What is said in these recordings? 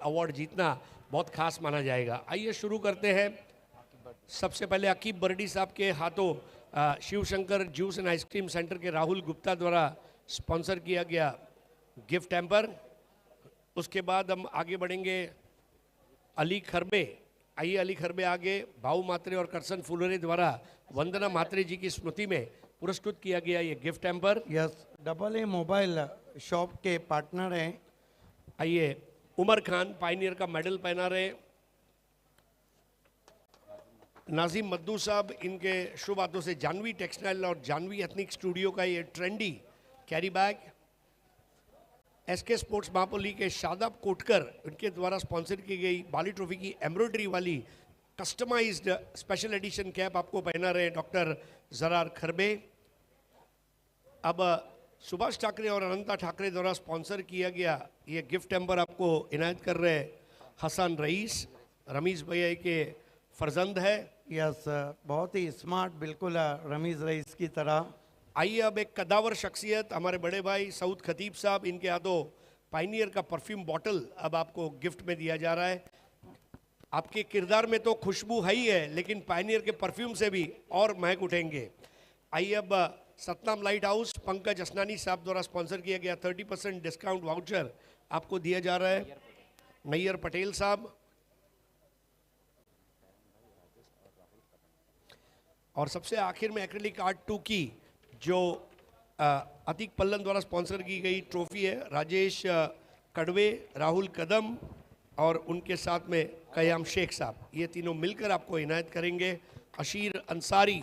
Award जीतना बहुत खास माना जाएगा। आइए शुरू करते हैं। सबसे पहले अकीब बर्डी साहब के हाथों Shiv Shankar juice and ice cream centre के राहुल गुप्ता द्वारा स्पॉन्सर किया गया गिफ्ट हैम्पर। उसके बाद हम आगे बढ़ेंगे अली खरबे। आइए अली खरबे आगे भाऊ मात्रे और करसन फुलरे द्वारा वंदना मात्रे जी की स्मृति में पुरस्कृत किया गया ये gift hamper. Yes, double A mobile shop के पार्टनर हैं। आइए उमर खान पायनियर का मेडल पहना रहे नाजिम मद्दू साहब, इनके शुभ हाथों से जानवी टेक्सटाइल और जानवी एथनिक स्टूडियो का ये trendy carry bag. SK sports Mahapoli के शादाब कोटकर, इनके द्वारा स्पॉन्सर की गई बाली ट्रॉफी की एम्ब्रॉयडरी वाली कस्टमाइज्ड स्पेशल एडिशन कैप आपको पहना रहे डॉक्टर जरार खरबे। अब सुभाष ठाकरे और अनंता ठाकरे द्वारा स्पॉन्सर किया गया ये गिफ्ट हैम्पर आपको इनायत कर रहे हसन रईस, रमीज भैया के फर्जंद है। यस, बहुत ही स्मार्ट, बिल्कुल रमीज रईस की तरह। आइए अब एक कदावर शख्सियत हमारे बड़े भाई सऊद खतीब साहब, इनके हाथों पायनियर का परफ्यूम बॉटल अब आपको गिफ्ट में दिया जा रहा है। आपके किरदार में तो खुशबू है ही है, लेकिन पायनियर के परफ्यूम से भी और महक उठेंगे। आइए अब सतनाम लाइट हाउस पंकज असनानी साहब द्वारा स्पॉन्सर किया गया 30% डिस्काउंट वाउचर आपको दिया जा रहा है नैयर पटेल साहब। और सबसे आखिर में एक्रिलिक आर्ट 2 की जो अतीक पल्लन द्वारा स्पॉन्सर की गई ट्रॉफी है राजेश कड़वे, राहुल कदम और उनके साथ में कयाम शेख साहब, ये तीनों मिलकर आपको इनायत करेंगे। अशीर अंसारी,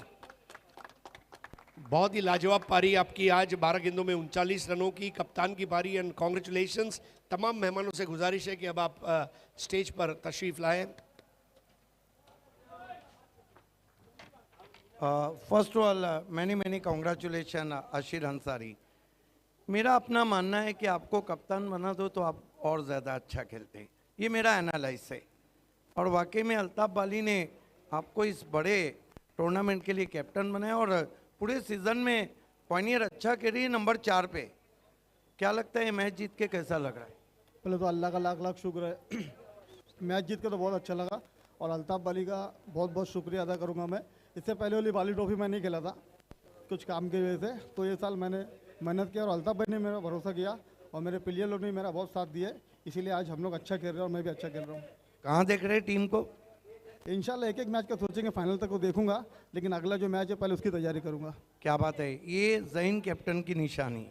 बहुत ही लाजवाब पारी आपकी आज 12 गेंदों में 39 रनों की, कप्तान की पारी एंड कॉन्ग्रेचुलेशंस। तमाम मेहमानों से गुजारिश है कि अब आप स्टेज पर तशरीफ लाएं। First of all many congratulation अशीर अंसारी। मेरा अपना मानना है कि आपको कप्तान बना दो तो आप और ज़्यादा अच्छा खेलते हैं, ये मेरा एनालाइज है। और वाकई में अल्ताफ बाली ने आपको इस बड़े टूर्नामेंट के लिए कैप्टन बनाया और पूरे सीज़न में पायनियर अच्छा खेली है, नंबर 4 पे। क्या लगता है मैच जीत के कैसा लग रहा है? पहले तो अल्लाह का लाख लाख शुक्र है मैच जीत के तो बहुत अच्छा लगा और अल्ताफ बाली का बहुत बहुत शुक्रिया अदा करूंगा मैं। इससे पहले वाली बाली ट्रॉफी मैं नहीं खेला था कुछ काम की वजह से, तो ये साल मैंने मेहनत किया और अल्ताफ भाई ने मेरा भरोसा किया और मेरे प्लेयर लोग ने मेरा बहुत साथ दिया, इसीलिए आज हम लोग अच्छा खेल रहे हैं और मैं भी अच्छा खेल रहा हूँ। कहाँ देख रहे हैं टीम को? इंशाल्लाह एक एक मैच का सोचेंगे, फाइनल तक को देखूंगा, लेकिन अगला जो मैच है पहले उसकी तैयारी करूंगा। क्या बात है, ये ज़हीन कैप्टन की निशानी।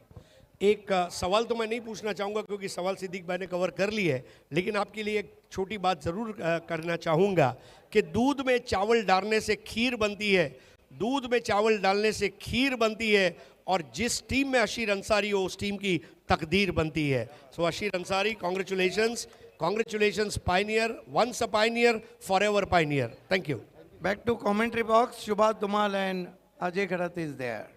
एक सवाल तो मैं नहीं पूछना चाहूँगा क्योंकि सवाल सिद्दीक भाई ने कवर कर ली है, लेकिन आपके लिए एक छोटी बात ज़रूर करना चाहूँगा कि दूध में चावल डालने से खीर बनती है, दूध में चावल डालने से खीर बनती है और जिस टीम में अशीर अंसारी हो उस टीम की तकदीर बनती है। So Ashir Ansari, congratulations, congratulations pioneer, once a pioneer forever pioneer. Thank you. Back to commentary box, Shubha Dhumal and Ajay Khadat is there.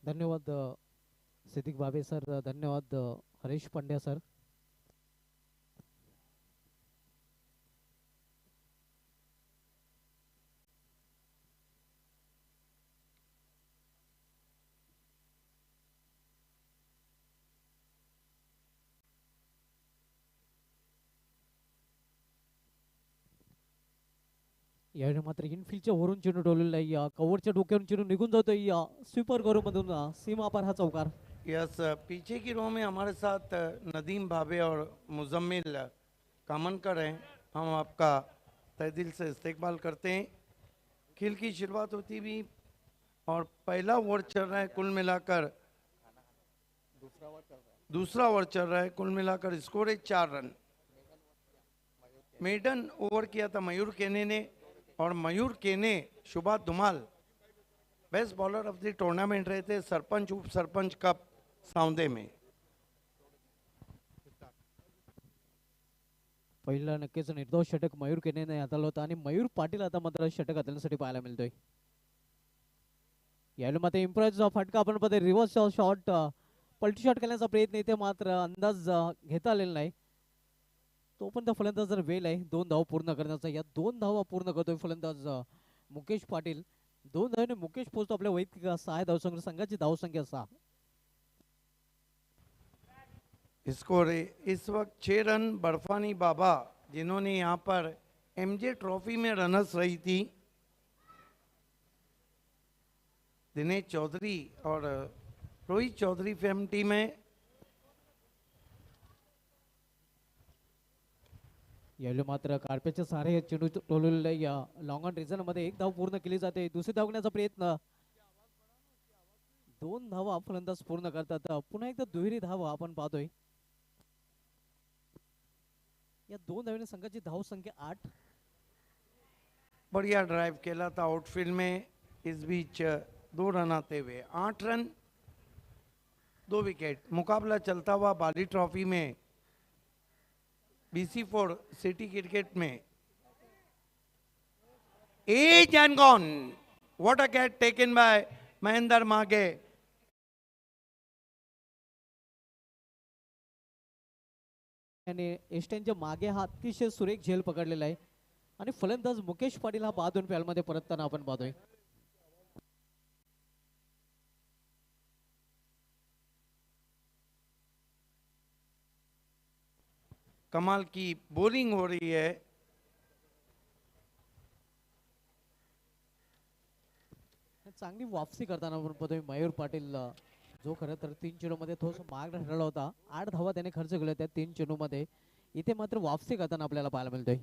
धन्यवाद सिद्दीक भावे सर, धन्यवाद हरीश पंड्या सर। यावेळी मात्र इनफिल्डच्या वरून चेंडू डोललेला आहे, कव्हरच्या डोक्यावरून चेंडू निघून जातोय स्वीपर करून मधून सीमा पर हा चौकार। यस, पीछे की रो में हमारे साथ नदीम भावे और मुजम्मिल कामनकर हैं। हम आपका तहे दिल से इस्तेकबाल करते हैं। खेल की शुरुआत होती भी और पहला ओवर चल रहा है, कुल मिलाकर दूसरा ओवर चल रहा है, कुल मिलाकर स्कोर है 4 रन। मेडन ओवर किया था मयूर केने ने और Mayur Kene Shubha Dhumal best bowler of the tournament रहे थे सरपंच उप सरपंच कप सावंदे में। पहिला नक्कीच निर्दोष षटक मयूर केनेने हाताळलं होतं आणि मयूर पाटील आता मात्र षटक हाताळण्यासाठी पाहायला मिळतोय। यावेळी मात्र इम्प्रोवाइज फटका आपण पदे रिव्हर्स शॉट पलटी शॉट खेळण्याचा प्रयत्न इथे मात्र अंदाज घेता आलेला नाही, तो पण त्या फलंदाज जर वेळ आहे 2 धावा पूर्ण करण्याचा. या 2 धावा पूर्ण करतोय फलंदाज मुकेश पाटील. 2 धावांनी मुकेश पोहोचतो आपल्या वैयक्तिक 6 धावसंख्या, संघाची धावसंख्या 6. स्कोर इस वक्त 6 रन बर्फानी बाबा, जिन्होंने यहाँ पर एमजे ट्रॉफी में रनर्स रही थी, दिनेश चौधरी और रोहित चौधरी फेम टीम है. यावेळी मात्र कार्पेटचे सारे चेंडू टोलवलेले या लॉंग ऑन रिझन मध्ये 1 धाव पूर्ण केली जाते. दुसरी धाव घेण्याचा प्रयत्न, 2 धावा फलंदाज पूर्ण करतात. पुन्हा एकदा दुहेरी धावा आपण पाहतोय. या 2 धावांनी संघाची धावसंख्या 8. बढ़िया ड्राइव खेला था आउटफील्ड में. इस बीच 2 रन आते हुए 8 रन 2 विकेट. मुकाबला चलता हुआ बाली ट्रॉफी में BC4 सिटी क्रिकेट में. Edge and gone. What a catch taken by Mahendra Mage. आणि एस्टेनच्या मागे हा अतिशय सुरेख झेल पकडलेला आहे आणि फलंदाज मुकेश पाटील हा बाद होऊन फॅलमध्ये परतताना आपण पाहतोय. कमाल की बॉलिंग हो रही है. चांगली वापसी करताना आपण पाहतोय मयूर पाटील, जो खरं तर 3 चेंडूमध्ये थोडस मार्ग ठरला होता. 8 धावा त्याने खर्च केल्या त्या 3 चेंडूमध्ये. इथे मात्र वापसी करताना आपल्याला पाहायला मिळतोय.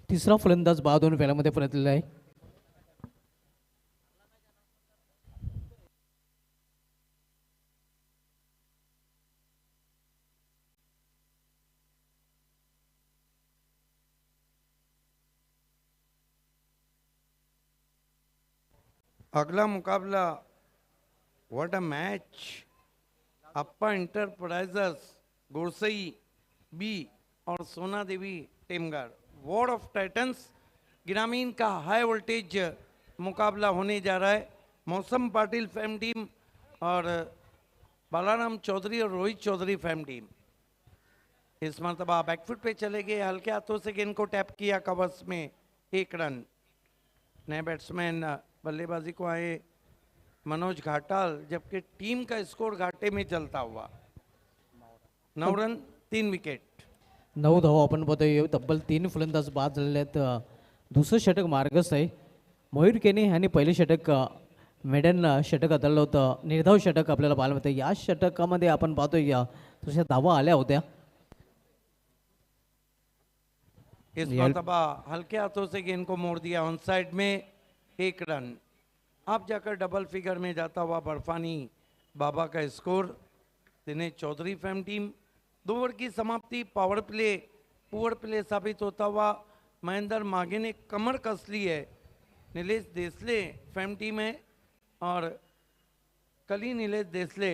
तिसरा फलंदाज बाद होऊन फॅलमध्ये परतलेला आहे. अगला मुकाबला, what a match. Appa enterprises Gorsai B और Sona Devi Temgarh, war of titans ग्रामीण का हाई वोल्टेज मुकाबला होने जा रहा है. मौसम पाटिल फैम टीम और बालाराम चौधरी और रोहित चौधरी फैम टीम. इस मरतबा बैकफुट पे चले गए, हल्के हाथों से गेंद को टैप किया कवर्स में. 1 रन. नए बैट्समैन बल्लेबाजी को आए मनोज घाटाल, जबकि टीम का स्कोर घाटे में चलता हुआ. 9 रन 3 विकेट. 9 धावा आपण पाहतोय. तब्बल 3 फलंदाज बाद झालेले आहेत. दुसरं षटक मार्गस्थ आहे. मयूर केने यांनी पहिले षटक मेडन षटक हाताळलं होतं. निर्धाव षटक आपल्याला पाहायला मिळतं. या षटकामध्ये आपण पाहतोय या तशा धावा आल्या होत्या. इस मरतबा हल्के हाथों से गेंद को मोड़ दिया ऑन साइड में. 1 रन. अब जाकर डबल फिगर में जाता हुआ बर्फानी बाबा का स्कोर. दिनेश चौधरी फैम टीम. 2 ओवर की समाप्ति. पावर प्ले पुअर प्ले साबित होता हुआ महेंद्र मागे ने कमर कस ली है. नीलेश देसले फैम टीम है और कली नीलेश देसले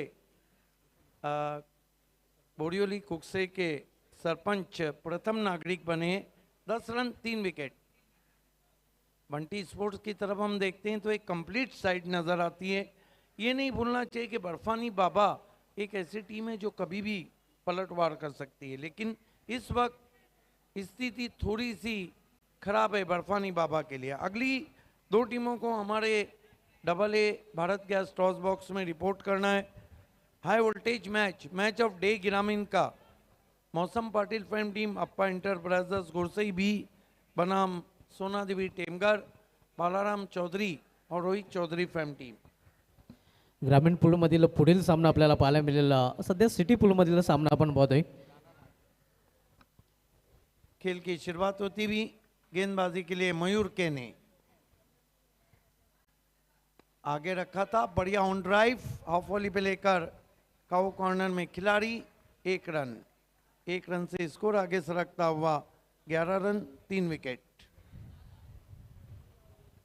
बोरियोली कुकसे के सरपंच प्रथम नागरिक बने. 10 रन 3 विकेट. बंटी स्पोर्ट्स की तरफ हम देखते हैं तो एक कंप्लीट साइड नज़र आती है. ये नहीं भूलना चाहिए कि बर्फानी बाबा एक ऐसी टीम है जो कभी भी पलटवार कर सकती है, लेकिन इस वक्त स्थिति थोड़ी सी खराब है बर्फानी बाबा के लिए. अगली 2 टीमों को हमारे AA Bharat gas toss box में रिपोर्ट करना है. High voltage match of day ग्रामीण का. मौसम पाटिल फैम टीम, अप्पा इंटरप्राइजेस गोरसई बी बनाम सोना देवी टेमगढ़, बालाराम चौधरी और रोहित चौधरी फैम टीम. ग्रामीण पूल मधील पुढील सामना आपल्याला पाहायला मिळालेला. सध्या सिटी पूल मधील सामना आपण पाहतोय. खेल की शुरुआत होती हुई गेंदबाजी के लिए मयूर के ने आगे रखा था. बढ़िया ऑन ड्राइव हाफ वॉली पे लेकर काउ कॉर्नर में खिलाड़ी. 1 रन. 1 रन से स्कोर आगे सरकता हुआ 11 रन 3 विकेट.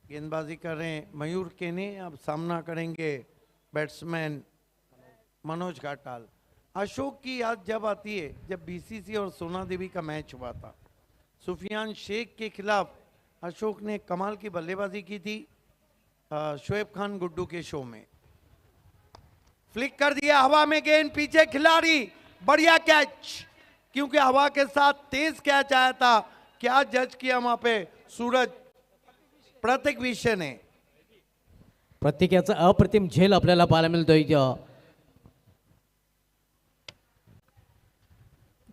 गेंदबाजी कर रहे हैं मयूर केने. अब सामना करेंगे बैट्समैन मनोज घाटाल. अशोक की याद जब आती है जब BCC और सोना देवी का मैच हुआ था. सुफियान शेख के खिलाफ अशोक ने कमाल की बल्लेबाजी की थी शोएब खान गुड्डू के शो में. फ्लिक कर दिया, हवा में गेंद, पीछे खिलाड़ी, बढ़िया कैच, क्योंकि हवा के साथ तेज कैच आया था। क्या जज किया वहां पे सूरज प्रतीक विषय ने। प्रत्येक याचा अप्रतिम झेल आपल्याला पाहायला मिळतोय.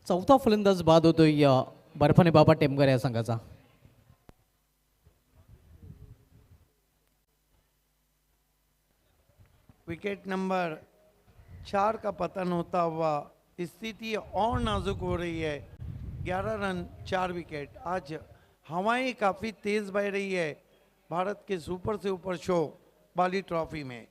चौथा फलंदाज बाद होतोय बर्फाने बाबा टेमकर या संघाचा. विकेट नंबर 4 का पतन होता हुआ स्थिति और नाजुक हो रही है. 11 रन 4 विकेट. आज हवाएं काफी तेज बह रही है भारत के सुपर से ऊपर शो बाली ट्रॉफी में.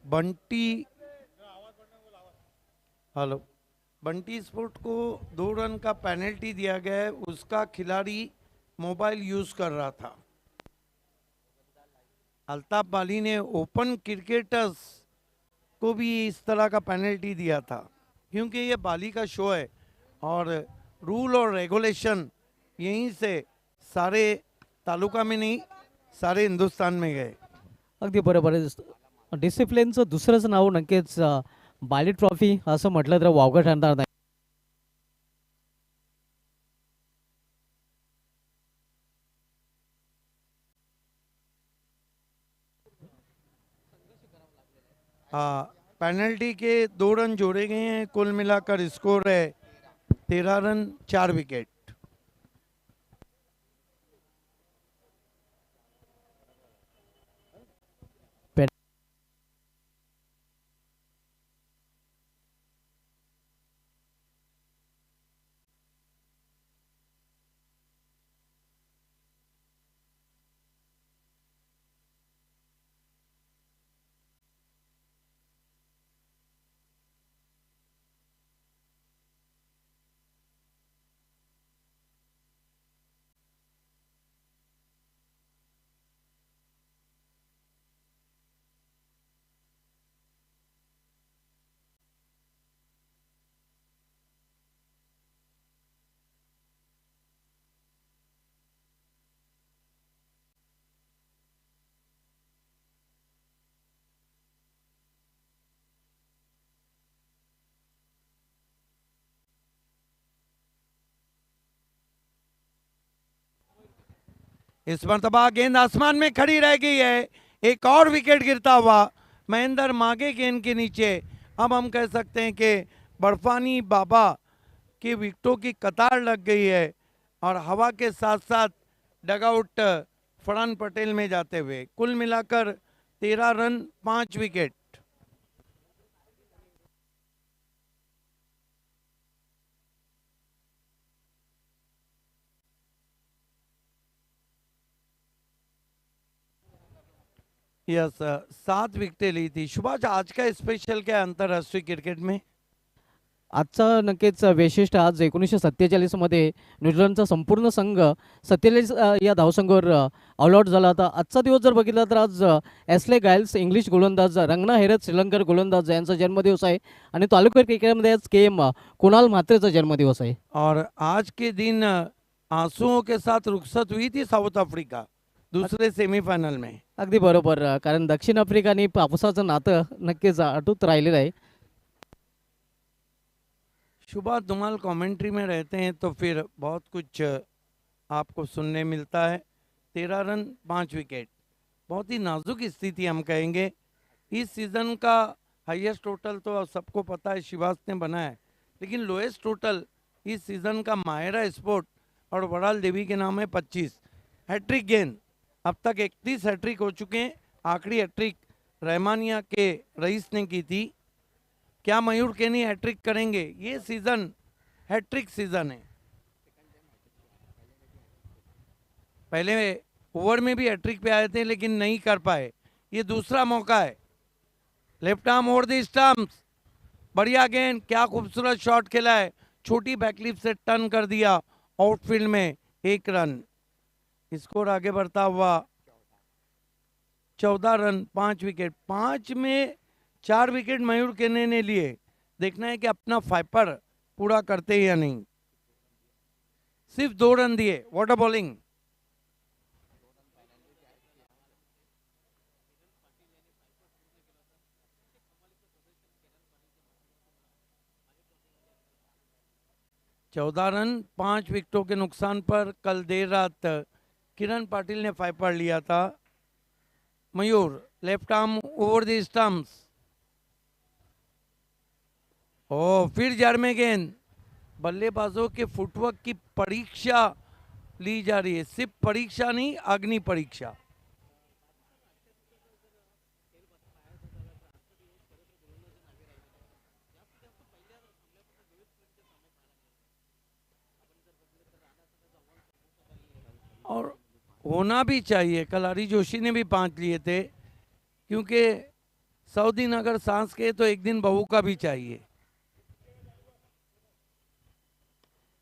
बंटी, हेलो, बंटी स्पोर्ट को 2 रन का पेनल्टी दिया गया है. उसका खिलाड़ी मोबाइल यूज कर रहा था. अल्ताफ बाली ने ओपन क्रिकेटर्स को भी इस तरह का पेनल्टी दिया था, क्योंकि ये बाली का शो है और रूल और रेगुलेशन यहीं से सारे तालुका में नहीं, सारे हिंदुस्तान में गए. अगदी बरोबर आहे. डिसिप्लिनचं दुसरंच नाव नक्कीच बाली ट्रॉफी असं म्हटलं तर वावगं ठरणार नाही. पेनल्टी के 2 रन जोड़े गए हैं. कुल मिलाकर स्कोर है 13 रन 4 विकेट. इस मरतबा गेंद आसमान में खड़ी रह गई है. एक और विकेट गिरता हुआ महेंद्र मागे गेंद के नीचे. अब हम कह सकते हैं कि बर्फानी बाबा की विकेटों की कतार लग गई है और हवा के साथ साथ डगआउट फरहान पटेल में जाते हुए. कुल मिलाकर 13 रन 5 विकेट. यस, 7 विकेटें ली थी. सुभाष, आज का स्पेशल क्या है अंतर्राष्ट्रीय क्रिकेट में? आजचा नक्कीच वैशिष्ट्य आज 1947 मध्ये न्यूझीलंडचा संपूर्ण संघ 47 या धावसंघावर ऑल आउट झाला होता. आजचा दिवस जर बघितला तर आज एस्ले गायल्स इंग्लिश गोलंदाज, रंगना हेरत श्रीलंकन गोलंदाज यांचा जन्मदिवस आहे आणि तालुका क्रिकेटमध्ये आज KM कुणाल म्हात्रेचा जन्मदिवस आहे. और आज के दिन आंसुओं के साथ रुखसत हुई थी साउथ अफ्रीका दूसरे सेमीफाइनल में. अगदी बरोबर, कारण दक्षिण आफ्रिका आणि पावसाचं नातं नक्कीच अटूट राहिलेलं आहे. सुबह धुमाल कमेंट्री में रहते हैं तो फिर बहुत कुछ आपको सुनने मिलता है. 13 रन 5 विकेट, बहुत ही नाजुक स्थिति हम कहेंगे. इस सीज़न का हाईएस्ट टोटल तो सबको पता है शिवास ने बना है, लेकिन लोएस्ट टोटल इस सीज़न का माहिरा स्पोर्ट और वड़ाल देवी के नाम है 25. हैट्रिक गेंद, अब तक 31 हैट्रिक हो चुके हैं. आखिरी हैट्रिक रहमानिया के रईस ने की थी. क्या मयूर केनी हैट्रिक करेंगे? ये सीजन हैट्रिक सीजन है. पहले ओवर में भी हैट्रिक पे आए थे लेकिन नहीं कर पाए। ये दूसरा मौका है। Left arm over the stumps, बढ़िया गेंद, क्या खूबसूरत शॉट खेला है, छोटी बैकलिप से टर्न कर दिया आउटफील्ड में, 1 रन। स्कोर आगे बढ़ता हुआ 14 रन, 5 विकेट। 5 में 4 विकेट मयूर केने ने लिए। देखना है कि अपना फाइपर पूरा करते या नहीं। सिर्फ 2 रन दिए। What a bowling. चौदह रन 5 विकेटों के नुकसान पर कल देर रात किरण पाटिल ने फाइपर लिया था। Mayur left arm over the stumps, ओ फिर जड़ में गेंद। बल्लेबाजों के फुटवर्क की परीक्षा ली जा रही है, सिर्फ परीक्षा नहीं, अग्नि परीक्षा। और होना भी चाहिए। कलारी जोशी ने भी 5 लिए थे, क्योंकि 100 दिन अगर सांस के तो एक दिन बहू का भी चाहिए।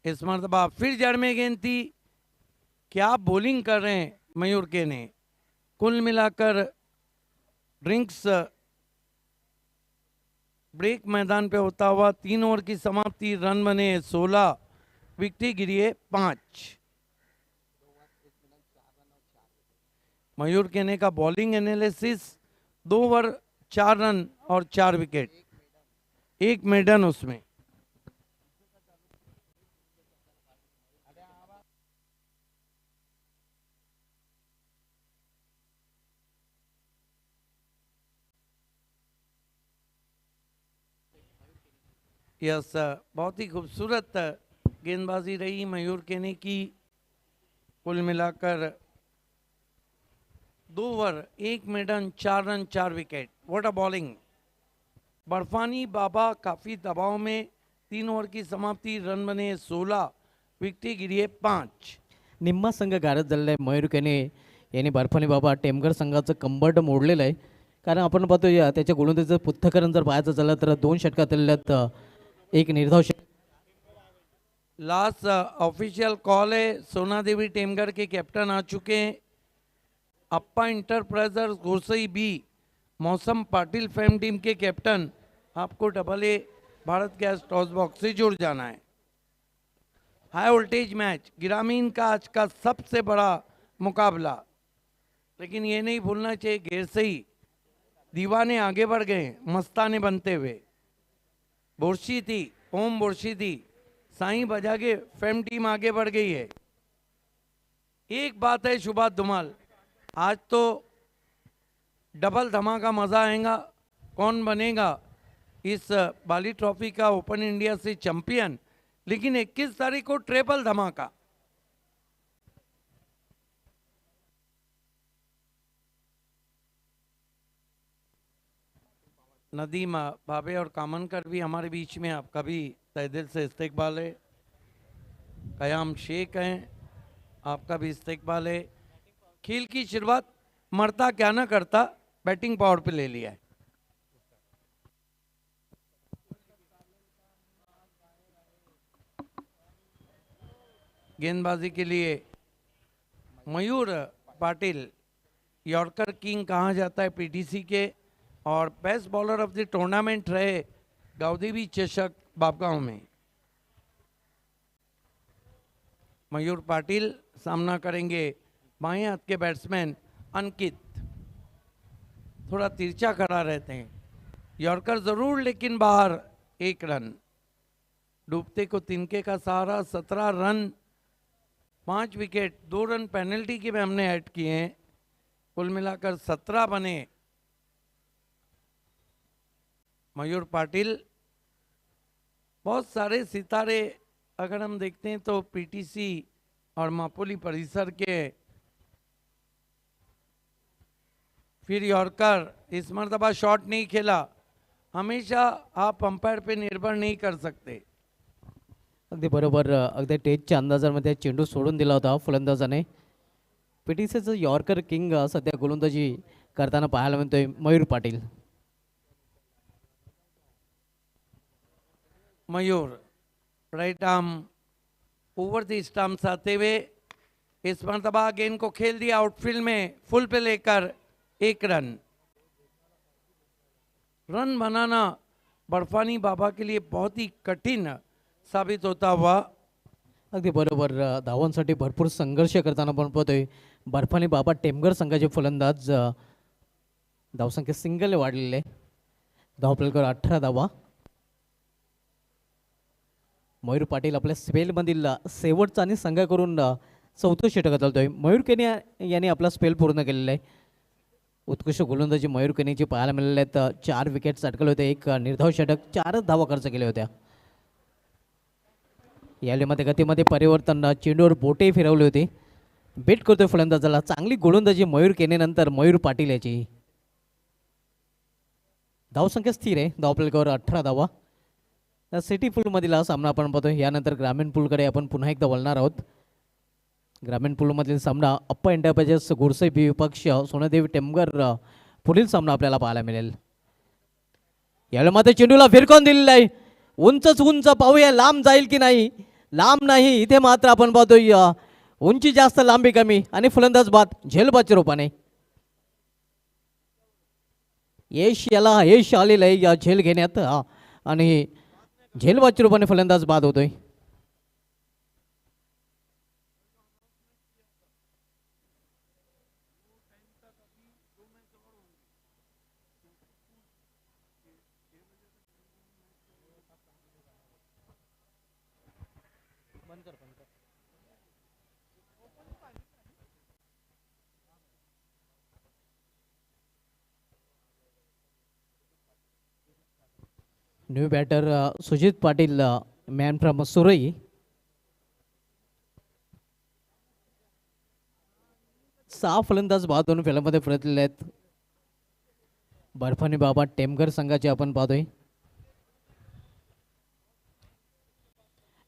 इस मरतबा फिर जड़ में गेंद थी। क्या बॉलिंग कर रहे हैं मयूर के ने। कुल मिलाकर ड्रिंक्स ब्रेक मैदान पे होता हुआ 3 ओवर की समाप्ति, रन बने 16, विकेट गिरी है 5। मयूर केने का बॉलिंग एनालिसिस, 2 ओवर 4 रन और 4 विकेट, 1 मेडन उसमें। यस, बहुत ही खूबसूरत गेंदबाजी रही मयूर केने की। कुल मिलाकर 2 over 1 maiden, 4 run 4 wicket. What a bowling. Barfani Baba काफ़ी दबाव में, 3 ओवर की समाप्ति, रन बने 16, विकेट गिरी है 5। निम्मा संघ गारद झालेला आहे मयूर केने यांनी बर्फानी बाबा टेमघर संघाचं कंबरट मोडलेलं आहे. कारण आपण पाहतो या त्याच्या गोलंदाजीचं पृथ्थकरण जर पाहायचं झालं तर 2 षटकात आलेल्यात, एक निर्धाव लास्ट ऑफिशियल कॉल है। सोना देवी टेमघर के कैप्टन आ चुके हैं। अप्पा इंटरप्राइजर्स गोरसई बी, मौसम पाटिल फेम टीम के कैप्टन, आपको AA Bharat gas toss box से जुड़ जाना है। हाई वोल्टेज मैच, ग्रामीण का आज का सबसे बड़ा मुकाबला। लेकिन ये नहीं भूलना चाहिए, घेर से ही दीवाने आगे बढ़ गए मस्ताने बनते हुए। बोर्शी थी, ओम बोर्शी थी, साईं बजा के फेम टीम आगे बढ़ गई है। एक बात है शुभा धुमाल, आज तो डबल धमाका मजा आएगा। कौन बनेगा इस बाली ट्रॉफी का ओपन इंडिया से चैंपियन, लेकिन 21 तारीख को ट्रिपल धमाका। नदीम भाभे और कामनकर भी हमारे बीच में, आपका भी तहे दिल से इस्तकबाल है। कयाम शेख हैं, आपका भी इस्तकबाल है। खेल की शुरुआत मरता क्या ना करता, बैटिंग पावर पे ले लिया है। गेंदबाजी के लिए मयूर पाटिल, यॉर्कर किंग कहा जाता है पीटीसी के, और best bowler of the tournament रहे गाउदेवी चषक बापगांव में। मयूर पाटिल सामना करेंगे बाएं हाथ के बैट्समैन अंकित, थोड़ा तिरछा खड़ा रहते हैं। यॉर्कर जरूर लेकिन बाहर, 1 रन। डूबते को तिनके का सहारा, 17 रन 5 विकेट, 2 रन पेनल्टी के में हमने ऐड किए हैं। कुल मिलाकर 17 बने। मयूर पाटिल, बहुत सारे सितारे अगर हम देखते हैं तो पीटीसी और मापोली परिसर के। फिर यॉर्कर, इस मरतबा शॉट नहीं खेला। हमेशा आप अंपायर पे निर्भर नहीं कर सकते। अगदी बरोबर, अगदी टेजच्या अंदाजामध्ये चेंडू सोडून दिला होता फलंदाजाने. PTCचं यॉर्कर किंग सध्या गोलंदाजी करताना पाहायला मिळतोय Mayur Patil. Mayur right arm over the stumps आते हुए इस मरतबा गेंद को खेल दिया आउटफील्ड में फुल पे लेकर 1 रन. रन बनाना बर्फानी बाबा के लिए बहुत ही कठिन साबित होता हुआ. अगदी बरोबर. धावांसाठी भरपूर संघर्ष करताना आपण पाहतोय बर्फानी बाबा टेमघर संघाचे फलंदाज. धावसंख्या सिंगल वाढलेले. धावफलकावर 18 धावा. मयूर पाटील आपल्या स्पेलमधील शेवटचा आणि संघाकडून चौथं षटक चालतोय. मयूर केनी यांनी आपला स्पेल पूर्ण केलेला आहे. उत्कृष्ट गोलंदाजी मयूर केनीची पाहायला मिळाले आहेत. 4 विकेट्स अटकले होते, 1 निर्धाव षटक, 4 धावा खर्च केल्या होत्या. यामध्ये गतीमध्ये परिवर्तन, चेंडूवर बोटे फिरवली होती. बेट करतोय फलंदाजाला. चांगली गोलंदाजी मयूर केनीनंतर मयूर पाटील याची. धावसंख्या स्थिर आहे. धावफलकावर 18 धावा. सिटी पूलमधील हा सामना आपण पाहतोय. यानंतर ग्रामीण पूलकडे आपण पुन्हा एकदा वळणार आहोत. ग्रामीण पूलमधील सामना अप्पा एंटरप्राइजेस गोडसे बी विपक्ष सोनादेवी टेमघर पुढील सामना आपल्याला पाहायला मिळेल. यावेळी मात्र चेंडूला फिरकून दिलेला आहे. उंचच उंच पाहूया लांब जाईल की नाही. लांब नाही. इथे मात्र आपण पाहतोय उंची जास्त लांबी कमी आणि फलंदाज बाद झेलबाच्या रूपाने. यश आलेलं आहे या झेल घेण्यात आणि झेलबाच्या रूपाने फलंदाज बाद होतोय. New batter Sujit Patil man from Surai. सहा फलंदाज बाद होऊन फेलामध्ये परतलेले आहेत. बर्फानी बाबा टेमघर संघाचे आपण पाहतोय.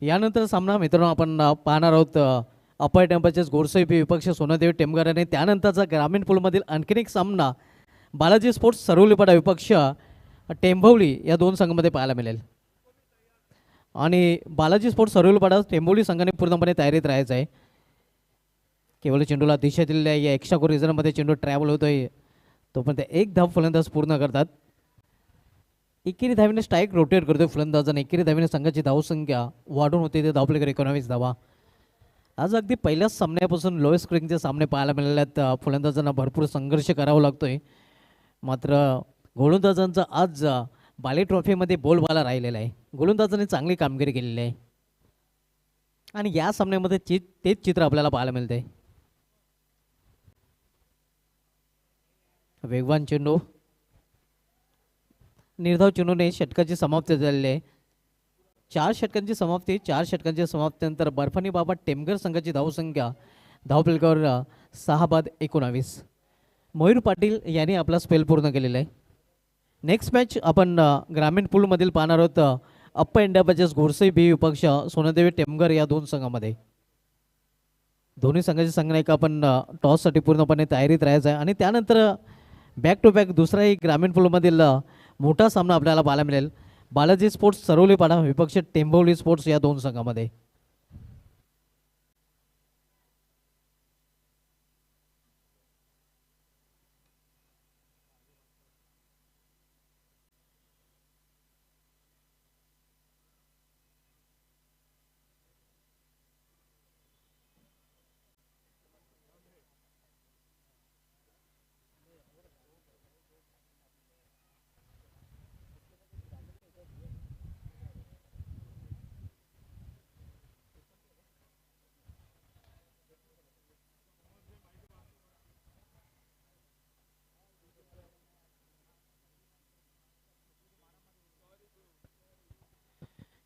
यानंतर सामना मित्रांनो आपण पाहणार आहोत अप्पा एंटरप्राइजेस गोडसे बी विपक्ष सोनादेवी टेमघर आणि त्यानंतरचा ग्रामीण पूलमधील आणखीन एक सामना बालाजी स्पोर्ट्स सरवलीपाडा विपक्ष टेंभवली या 2 संघामध्ये पाहायला मिळेल. आणि बालाजी स्पोर्ट्स सरवलीपाडा टेंभवली संघाने पूर्णपणे तयारीत राहायचं आहे. केवळ चेंडूला दिशा दिलेल्या या एक्स्ट्रा कोर रिझनमध्ये चेंडू ट्रॅव्हल होतोय. तोपर्यंत 1 धाव फलंदाज पूर्ण करतात. एकेरी धावीने स्ट्राईक रोटेट करतोय फलंदाजाने. एकेरी धावीने संघाची धावसंख्या वाढून होते ते धावफलकावर 19 धावा. आज अगदी पहिल्याच सामन्यापासून लोएस्ट स्कोरिंगचे सामने पाहायला मिळाले आहेत. फलंदाजांना भरपूर संघर्ष करावा लागतोय. मात्र गोलंदाजांचा आज बाले ट्रॉफीमध्ये बोलबाला राहिलेला आहे. गोलंदाजांनी चांगली कामगिरी केलेली आहे आणि या सामन्यामध्ये तेच चित्र आपल्याला पाहायला मिळते. वेगवान चेंडू निर्धाव चेंडूने षटकाची समाप्ती झालेली आहे. 4 षटकांची समाप्ती. 4 षटकांच्या समाप्तीनंतर बर्फानी बाबा टेमघर संघाची धावसंख्या धावफलकावर 6 बाद 19. मयूर पाटील यांनी आपला स्पेल पूर्ण केलेला आहे. नेक्स्ट मॅच आपण ग्रामीण पूलमधील पाहणार आहोत अप्पा एंटरप्राइजेस गोडसे बी विपक्ष सोनादेवी टेमघर या 2 संघामध्ये. दोन्ही संघाचे संघनायक आपण टॉससाठी पूर्णपणे तयारीत राहायचं आहे आणि त्यानंतर बॅक टू बॅक दुसराही ग्रामीण पूलमधील मोठा सामना आपल्याला पाहायला मिळेल. बालाजी स्पोर्ट्स सरवलीपाडा विपक्ष टेंभवली स्पोर्ट्स या 2 संघामध्ये.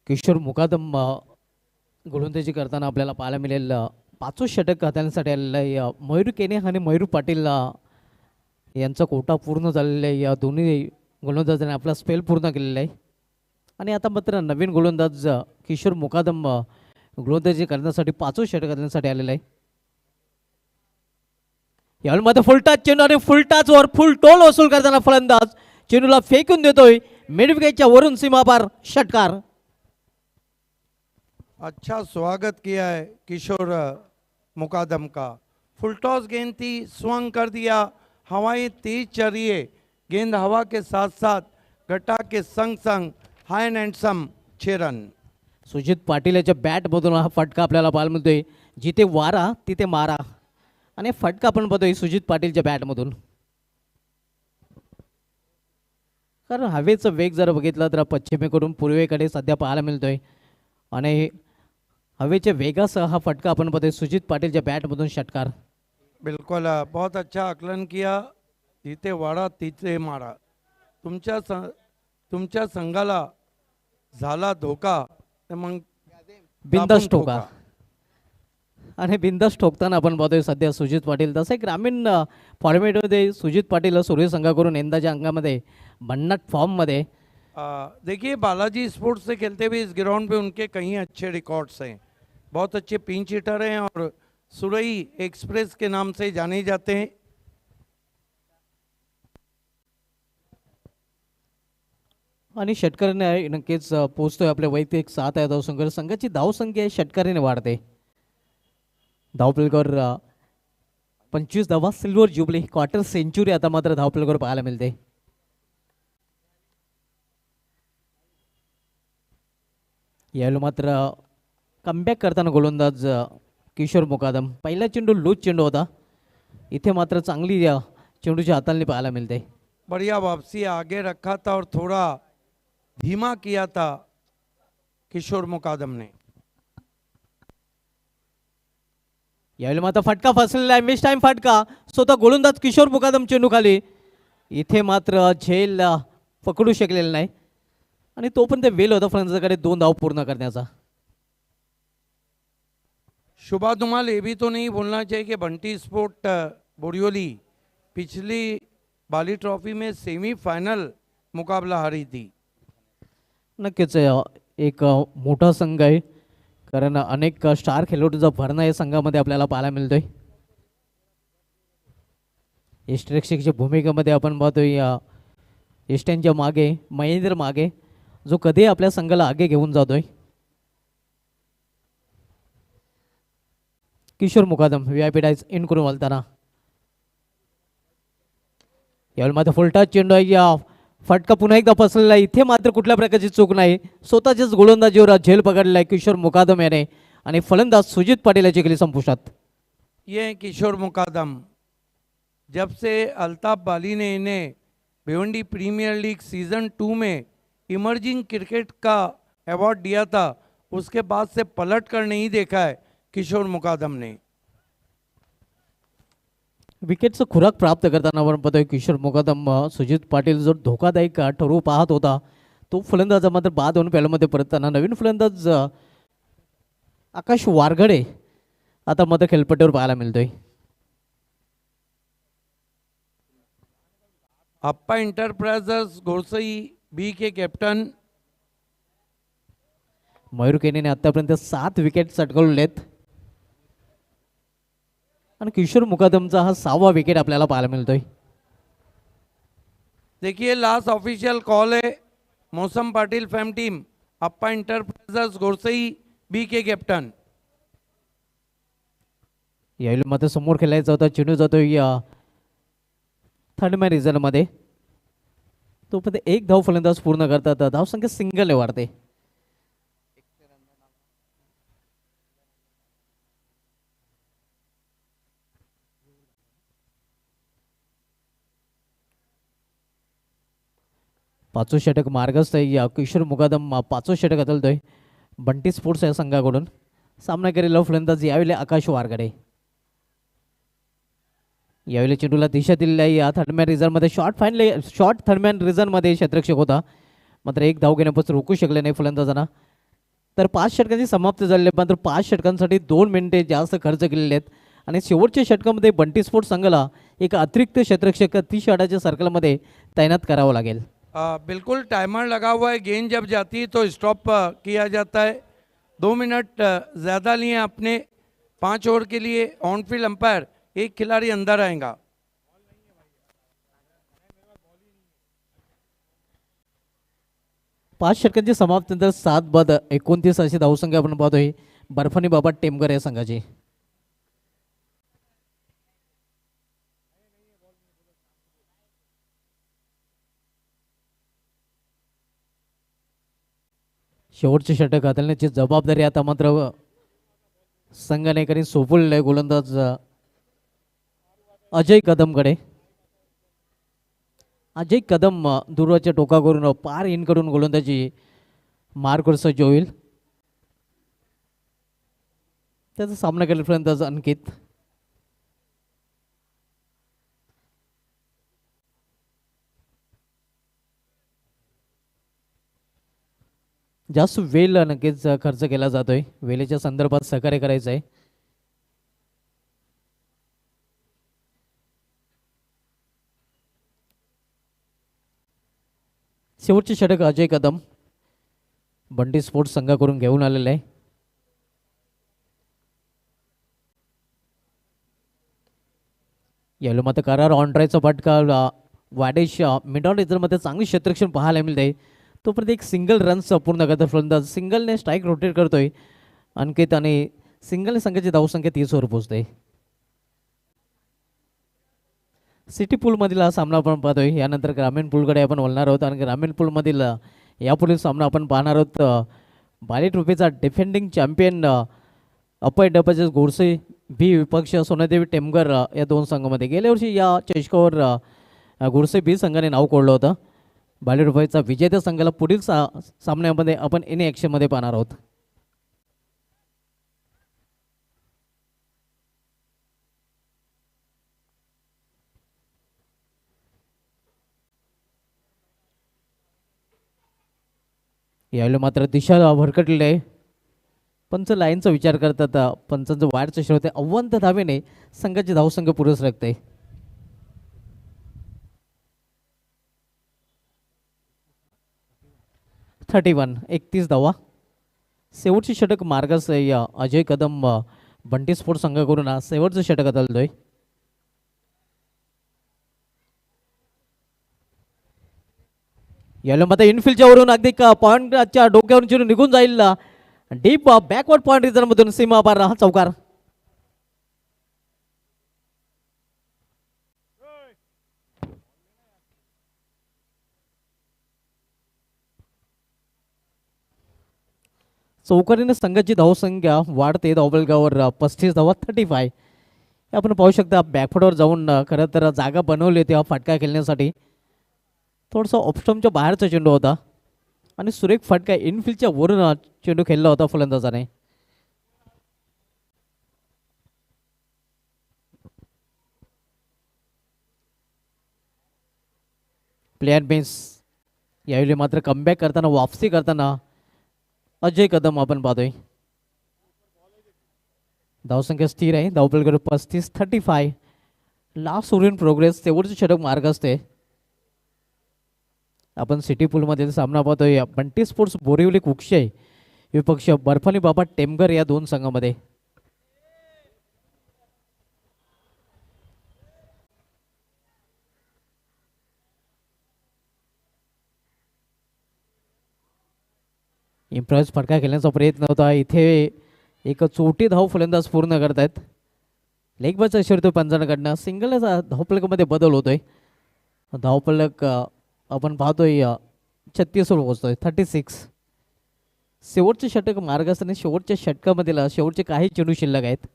किशोर मुकादम गोलंदाजी करताना आपल्याला पाहायला मिळेल. 5वं षटक हाताळण्यासाठी आलेलं आहे. मयूर केने आणि मयूर पाटील यांचा कोटा पूर्ण झालेला आहे. या दोन्ही गोलंदाजांनी आपला स्पेल पूर्ण केलेला आहे आणि आता मात्र नवीन गोलंदाज किशोर मुकादम गोलंदाजी करण्यासाठी 5वं षटक हाताळण्यासाठी आलेला आहे. यावेळी फुलटाच चेंडू आणि फुलटाचवर फुल टोल वसूल करताना फलंदाज चेंडूला फेकून देतोय मिड विकेटच्या वरून सीमापार षटकार. अच्छा स्वागत किया है किशोर मुकादम का. फुल टॉस गेंद थी, स्वंग कर दिया, हवाएं तेज चल रही है, गेंद हवा के साथ साथ घटा के संग संग हाय एंड हैंडसम 6 रन. सुजित पाटील याच्या बॅटमधून हा फटका आपल्याला पाहायला मिळतोय. जिथे वारा तिथे मारा आणि फटका आपण बघतोय सुजित पाटीलच्या बॅटमधून. कारण हवेचा वेग जर बघितला तर पश्चिमेकडून पूर्वेकडे सध्या पाहायला मिळतोय आणि हवेच्या वेगासह हा फटका आपण बघतोय सुजित पाटीलच्या बॅटमधून षटकार. बिल्कुल बहुत अच्छा आकलन किया. जिथे वाडा तिथे मारा. तुमच्या संघाला झाला धोका तर मग बिंदास दाबून ठोका आणि बिंदास ठोकताना आपण बघतोय सध्या सुजित पाटील. तसे ग्रामीण फॉर्मेटमध्ये सुजित पाटील सूर्य संघाकडून यंदाच्या अंगामध्ये भन्नाट फॉर्ममध्ये. देखिए बालाजी स्पोर्ट्स से खेलते हुए इस ग्राउंड पे उनके कई अच्छे रिकॉर्ड्स हैं. बहुत अच्छे पिंच हिटर हैं और सुरई एक्सप्रेस के नाम से जाने जाते हैं. आणि षटकारीने नक्कीच पोहोचतोय आपल्या वैयक्तिक 7 आहे धावसंख्या. संघाची धावसंख्या षटकारीने वाढते. धावफलकावर 25 धावा, सिल्वर जुबली, क्वार्टर सेंचुरी आता मात्र धावफलकावर पाहायला मिळते. यावेळी मात्र कमबॅक करताना गोलंदाज किशोर मुकादम. पहिला चेंडू लूज चेंडू होता, इथे मात्र चांगली चेंडूची हाताळणी पाहायला मिळते. बढ़िया वापसी आगे रखा था और थोड़ा धीमा किया था किशोर मुकादम ने. यावेळी मात्र फटका फसलेला आहे, मिस टाइम फटका. स्वतः गोलंदाज किशोर मुकादम चेंडू खाली. इथे मात्र झेल पकडू शकलेला नाही आणि तो पण ते वेल होता फलंदाजाकडे 2 धाव पूर्ण करण्याचा. शुभा धुमाल ये भी तो नहीं भूलना चाहिए कि बंटी स्पोर्ट बोरियोली पिछली बाली ट्रॉफी में सेमीफाइनल मुकाबला हारी थी. नक्कीच एक मोठा संघ आहे, कारण अनेक स्टार खेळाडूचा भरणा या संघामध्ये आपल्याला पाहायला मिळतोय. यष्टरक्षकच्या भूमिकेमध्ये आपण पाहतोय यष्ट्यांच्या मागे महेंद्र मागे, जो कधी आपल्या संघाला आगे घेऊन जातोय. किशोर मुकादम VIP डायस इन करून वळताना. यावेळी मात्र फुलटा चेंडू आहे, या फटका पुन्हा एकदा फसलेला आहे. इथे मात्र कुठल्या प्रकारची चूक नाही, स्वतःच्याच गोलंदाजीवर झेल पकडलाय किशोर मुकादम याने आणि फलंदाज सुजित पाटील याची केली संपुष्टात. ये किशोर मुकादम जब से अल्ताफ बाली ने इन्हें भिवंडी प्रीमियर लीग सीजन 2 में इमर्जिंग क्रिकेट का अवार्ड दिया था, उसके बाद से पलट कर नहीं देखा है किशोर मुकादम ने. विकेटचं खुराक प्राप्त करताना आपण पाहतोय किशोर मुकादम. सुजित पाटील जो धोकादायक ठरवू पाहत होता, तो फलंदाज मात्र बाद होऊन पहिल्यामध्ये परतताना नवीन फलंदाज आकाश वारगडे आता मात्र खेळपट्टीवर पाहायला मिळतोय. अप्पा इंटरप्राइजेस घोड़सई बी के कैप्टन मयूर केनीने आतापर्यंत 7 विकेट चटकवलेत आणि किशोर मुकादमचा हा 6वा विकेट आपल्याला पाहायला मिळतोय. देखिए लास्ट ऑफिशियल कॉल है मौसम पाटिल फैम टीम अप्पा इंटरप्राइजेस घोड़सई बी के कैप्टन. यावेळी मात्र समोर खेळायचा होता, चेंडू जातोय थर्ड मॅन रिझन मध्ये. तो पण एक धाव फलंदाज पूर्ण करतात, धावसंख्या सिंगल वाढते. पाचवं षटक मार्गस्थ आहे, या किशोर मुकादम 5वं षटक अदलतोय बंटी स्पोर्ट्स या संघाकडून. सामना करेल फलंदाज यावेळी आकाश वारगडे. यावेळी चेंडूला दिशा दिलेली आहे या थर्डमॅन रिझनमध्ये. शॉर्ट थर्डमॅन रिझनमध्ये क्षेत्ररक्षक होता, मात्र एक धाव घेण्यापासून रोखू शकले नाही फलंदाजांना. तर 5 षटकांची समाप्ती झालेली, मात्र 5 षटकांसाठी 2 मिनिटे जास्त खर्च केलेले आहेत आणि शेवटच्या षटकामध्ये बंटी स्पोर्ट्स संघाला एक अतिरिक्त क्षेत्ररक्षक 30 षटकाच्या सर्कलमध्ये तैनात करावं लागेल. बिल्कुल टाइमर लगा हुआ है, गेंद जब जाती है तो स्टॉप किया जाता है. 2 मिनट ज़्यादा लिए आपने 5 ओवर के लिए. ऑन फील्ड अंपायर एक खिलाड़ी अंदर आएगा। पाच षटकांची समाप्तीनंतर 7 बाद 29 अशी धावसंख्या आपण पाहतोय बर्फानी बाबा टेमगर या संघाची. शेवटचे षटक हाताळण्याची जबाबदारी आता मात्र संघानेकरी सोपवलेला आहे गोलंदाज अजय कदमकडे. अजय कदम दूरच्या टोकावरून पार इनकडून गोलंदाजी मार्कवर सज्ज होईल. त्याचा सामना केला फलंदाज अंकित. जास्त वेळ नक्कीच खर्च केला जातोय. वेळेच्या संदर्भात सहकार्य करायचं आहे. शेवटचे षटक अजय कदम बंटी स्पोर्ट्स संघाकडून घेऊन आलेले आहे. याला मात्र करार ऑनड्रायचा फटका वाडेश मिड मध्ये चांगली क्षेत्ररक्षण पाहायला मिळते. तोपर्यंत एक सिंगल रन्स पूर्ण करतो फलंदाज. सिंगलने स्ट्राईक रोटेट करतोय अंकित आणि सिंगलने संघाची धावसंख्या 30 वर पोहोचते. सिटी पूलमधील हा सामना आपण पाहतोय. यानंतर ग्रामीण पूलकडे आपण वळणार आहोत आणि ग्रामीण पूलमधील यापुढील सामना आपण पाहणार आहोत. बाली ट्रॉफीचा डिफेंडिंग चॅम्पियन अपय डबल गोडसे बी विपक्ष सोनादेवी टेमगर या दोन संघामध्ये गेल्या वर्षी या चषकावर गोडसे बी संघाने नाव कोरलं होतं. बाली ट्रॉफीचा विजेत्या संघाला पुढील सामन्यामध्ये आपण इन ॲक्शनमध्ये पाहणार आहोत. यावेळी मात्र दिशा भरकटलेली आहे. पंच लाईनचा विचार करतात. पंचांचं वाढचं श्रोते अव्वंत धावेने संघाची धावसंख्या पुरेस राखते. (31) 31 धावा. शेवटची षटक मार्गस अजय कदम बंटी स्पोर्ट्स संघाकडून शेवटचं षटक हाताळतोय. याला मात्र इनफिल्डच्या वरून अगदी पॉइंटच्या डोक्यावरून चिरून निघून जाईल. डीप बॅकवर्ड पॉइंट रिझन मधून सीमा पार हा चौकार. चौकारीने संघाची धावसंख्या वाढते. धावबलगावर 35 धावा 35. आपण पाहू शकता बॅकफुटवर जाऊन खरं तर जागा बनवली होती हा फटका खेळण्यासाठी. थोडंसं ऑप्स्टमच्या बाहेरचा चेंडू होता आणि सुरेख फटका इनफिल्डच्या वरून चेंडू खेळला होता फलंदाजाने. प्लेयर बेन्स यावेळी मात्र कमबॅक करताना वापसी करताना अजय कदम आपण पाहतोय. धावसंख्या स्थिर आहे. धावपलकडे 35 35. Last over in progress. शेवटचे षटक मार्ग असते. आपण सिटी पूलमधील सामना पाहतोय. बंटी स्पोर्ट्स बोरिवली कुक्षे विपक्ष बर्फानी बाबा टेमगर या दोन संघामध्ये. इम्प्राइज फटका खेळण्याचा प्रयत्न होता. इथे एक चोटी धाव फलंदाज पूर्ण करतायत. लेग बॅच शिरतोय पंचांकडनं. सिंगल धावफलकामध्ये बदल होतोय. धावफलक आपण पाहतोय 36 वर पोहोचतोय. 36. शेवटचे षटक मार्ग असताना शेवटच्या षटकामधील शेवटचे काही चेंडू शिल्लक आहेत.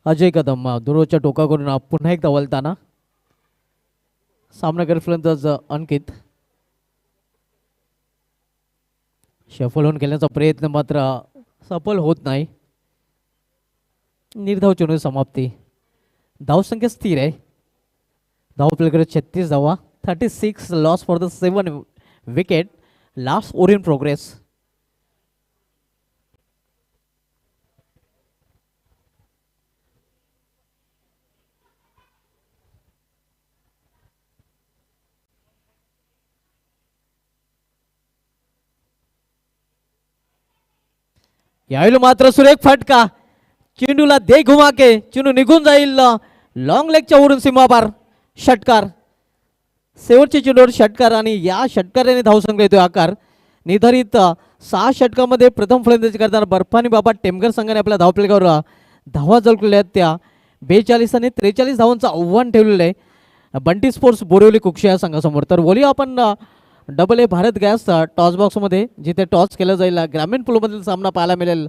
अजय कदम दुरोच्या टोकाकडून पुन्हा एकदा वळताना सामना करत फलंदाज अंकित. शफल होऊन खेळण्याचा प्रयत्न मात्र सफल होत नाही. निर्धाव चेंडू समाप्ती. धावसंख्या स्थिर आहे. धावपलकडे 36 धावा 36. Loss for the 7 wicket. Last over in progress. यावेळी मात्र सुरेख फटका, चेंडूला दे घुमा के चेंडू निघून जाईल लॉंग लेगच्या वरून सीमापार. षटकार, शेवटच्या चेंडूवर षटकार आणि या षटकाराने धावसंख्या येतोय आकार. निर्धारित 6 षटकामध्ये प्रथम फलंदाजी करताना बर्फानी बाबा टेमघर संघाने आपल्या धावफलकावर धावा झळकलेल्या आहेत. त्या 42 आणि 43 धावांचं आव्हान ठेवलेलं आहे बंटी स्पोर्ट्स बोरिवली कुक्षी या संघासमोर. तर बोलूया आपण double A Bharat gas toss बॉक्समध्ये जिथे टॉस केलं जाईल. ग्रामीण पूलमधील सामना पाहायला मिळेल.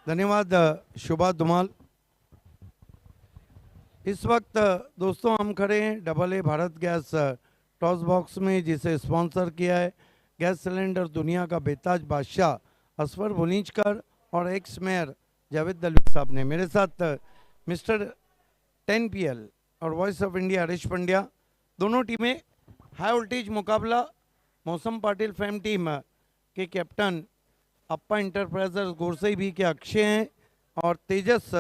धन्यवाद शुभा धुमाल. इस वक्त दोस्तों हम खड़े हैं double A Bharat gas toss box में, जिसे स्पॉन्सर किया है गैस सिलेंडर दुनिया का बेताज बादशाह असफर भुनीचकर और एक्स मेयर जावेद दलवी साहब ने. मेरे साथ मिस्टर 10PL और voice of India Harish Pandya. दोनों टीमें हाई वोल्टेज मुकाबला. मौसम पाटिल फेम टीम के कैप्टन अप्पा इंटरप्राइजर्स गोरसई भी के अक्षय हैं और तेजस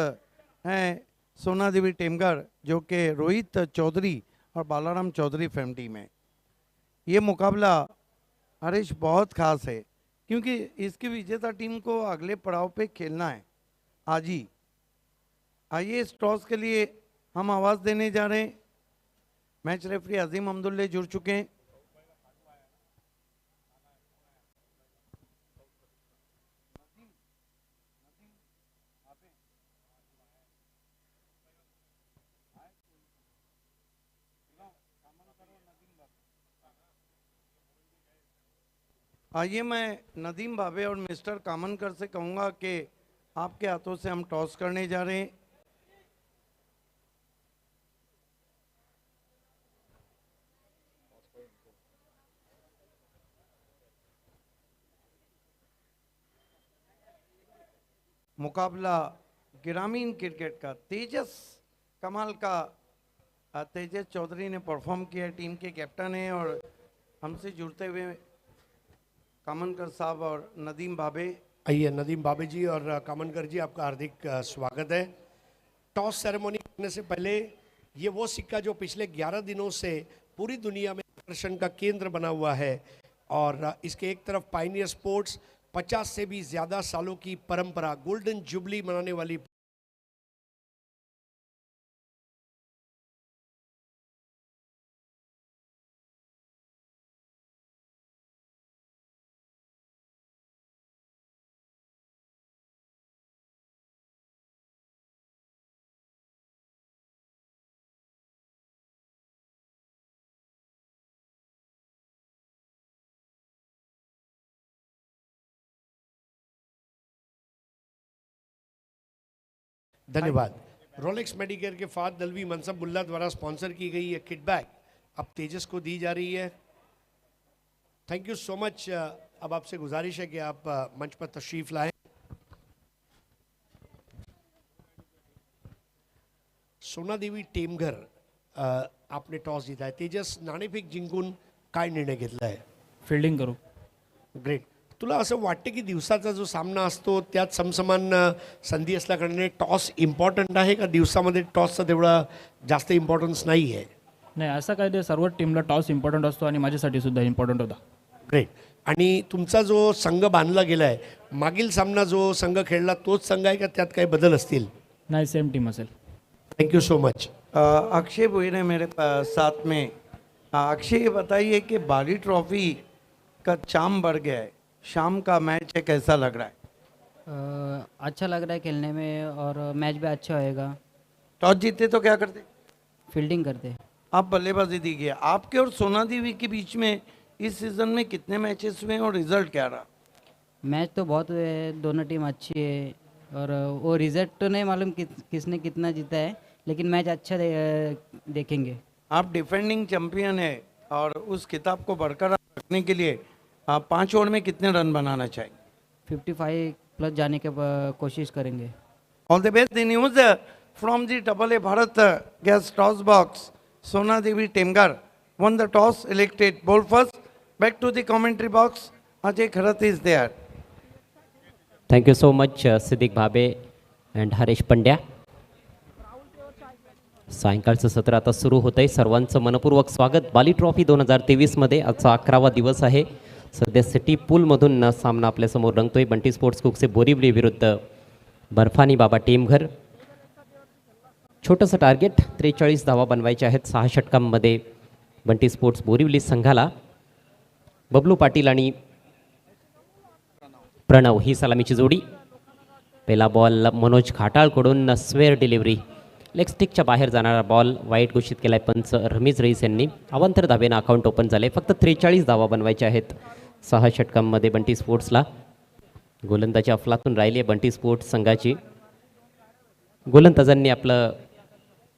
हैं सोना देवी टेमघर, जो कि रोहित चौधरी और बालाराम चौधरी फेम टीम है. ये मुकाबला हरीश बहुत खास है क्योंकि इसकी विजेता टीम को अगले पड़ाव पे खेलना है आज ही. आइए इस टॉस के लिए हम आवाज़ देने जा रहे हैं. मैच रेफरी अजीम अब्दुल्ले जुड़ चुके हैं. आइए मैं नदीम भावे और मिस्टर कामनकर से कहूँगा कि आपके हाथों से हम टॉस करने जा रहे हैं. मुकाबला ग्रामीण क्रिकेट का. तेजस कमाल का तेजस चौधरी ने परफॉर्म किया, टीम के कैप्टन हैं और हमसे जुड़ते हुए कामनकर साहब और नदीम भावे. आइए नदीम बाबे जी और कामनकर जी, आपका हार्दिक स्वागत है. टॉस सेरेमनी करने से पहले ये वो सिक्का जो पिछले 11 दिनों से पूरी दुनिया में आकर्षण का केंद्र बना हुआ है और इसके एक तरफ पायनियर स्पोर्ट्स 50 से भी ज़्यादा सालों की परंपरा, गोल्डन जुबली मनाने वाली धन्यवाद. रोलेक्स मेडिकेयर के फाद दलवी मनसब मुल्ला द्वारा स्पॉन्सर की गई ये किट बैग अब तेजस को दी जा रही है. Thank you so much. अब आपसे गुजारिश है कि आप मंच पर तशरीफ लाएं. सोना देवी टेमघर, आपने टॉस जीता आहे. तेजस नाणेफेक जिंकून काय निर्णय घेतला आहे? फिल्डिंग करू. ग्रेट. तुला असं वाटतं की दिवसाचा जो सामना असतो त्यात समसमान संधी असल्याकारणाने टॉस इम्पॉर्टंट आहे का दिवसामध्ये टॉसचा तेवढा जास्त इम्पॉर्टन्स नाही आहे? नाही, असं काय ते सर्व टीमला टॉस इम्पॉर्टंट असतो आणि माझ्यासाठी सुद्धा इम्पॉर्टंट होता. ग्रेट. आणि तुमचा जो संघ बांधला गेला आहे, मागील सामना जो संघ खेळला तोच संघ आहे का त्यात काही बदल असतील? नाही, सेम टीम असेल. Thank you so much. Akshay Bhoir है मेरे साथ में. अक्षय ये बताइए कि बाली ट्रॉफी का चाम बढ़ गया है, शाम का मैच है, कैसा लग रहा है? अच्छा लग रहा है खेलने में और मैच भी अच्छा होएगा. टॉस जीते तो क्या करते? फील्डिंग करते. आप बल्लेबाजी दी गई. आपके और सोना देवी के बीच में इस सीजन में कितने मैचेस हुए और रिजल्ट क्या रहा? मैच तो बहुत हुए हैं, दोनों टीम अच्छी है और वो रिजल्ट तो नहीं मालूम किसने कितना जीता है, लेकिन मैच अच्छा देखेंगे. आप डिफेंडिंग चैंपियन है और उस खिताब को बरकरार रखने के लिए आप 5 ओवर में कितने रन बनाना चाहिए? 55 प्लस जाने की कोशिश करेंगे. All the best. The news from the double A Bharat gas toss box. सोना देवी Temghar won the toss, elected ball first. Back to the commentary box. Ajay Kharath is there. Thank you so much, Siddiq Bhabe and Harish Pandya. सायंकाळचं सत्र आता सुरू होत आहे. सर्वांचं मनपूर्वक स्वागत. बाली trophy 2023 मध्ये आजचा 11वा दिवस आहे. सध्या सिटी पूलमधून सामना आपल्यासमोर रंगतोय. बंटी स्पोर्ट्स कुकसे बोरिवली विरुद्ध बर्फानी बाबा टीमघर. छोटंसं टार्गेट 43 धावा बनवायचे आहेत 6 षटकांमध्ये बंटी स्पोर्ट्स बोरिवली संघाला. बबलू पाटील आणि प्रणव ही सलामीची जोडी. पहिला बॉल मनोज खाटाळकडून स्वेअर डिलिव्हरी. लेग स्टिकच्या बाहेर जाणारा बॉल वाईट घोषित केलाय पंच रमीज रईस यांनी. अवांतर धावेनं अकाउंट ओपन झाले. फक्त 43 धावा बनवायच्या आहेत 6 षटकांमध्ये बंटी स्पोर्ट्सला. गोलंदाजी अफलातून राहिली आहे बंटी स्पोर्ट्स संघाची. गोलंदाजांनी आपलं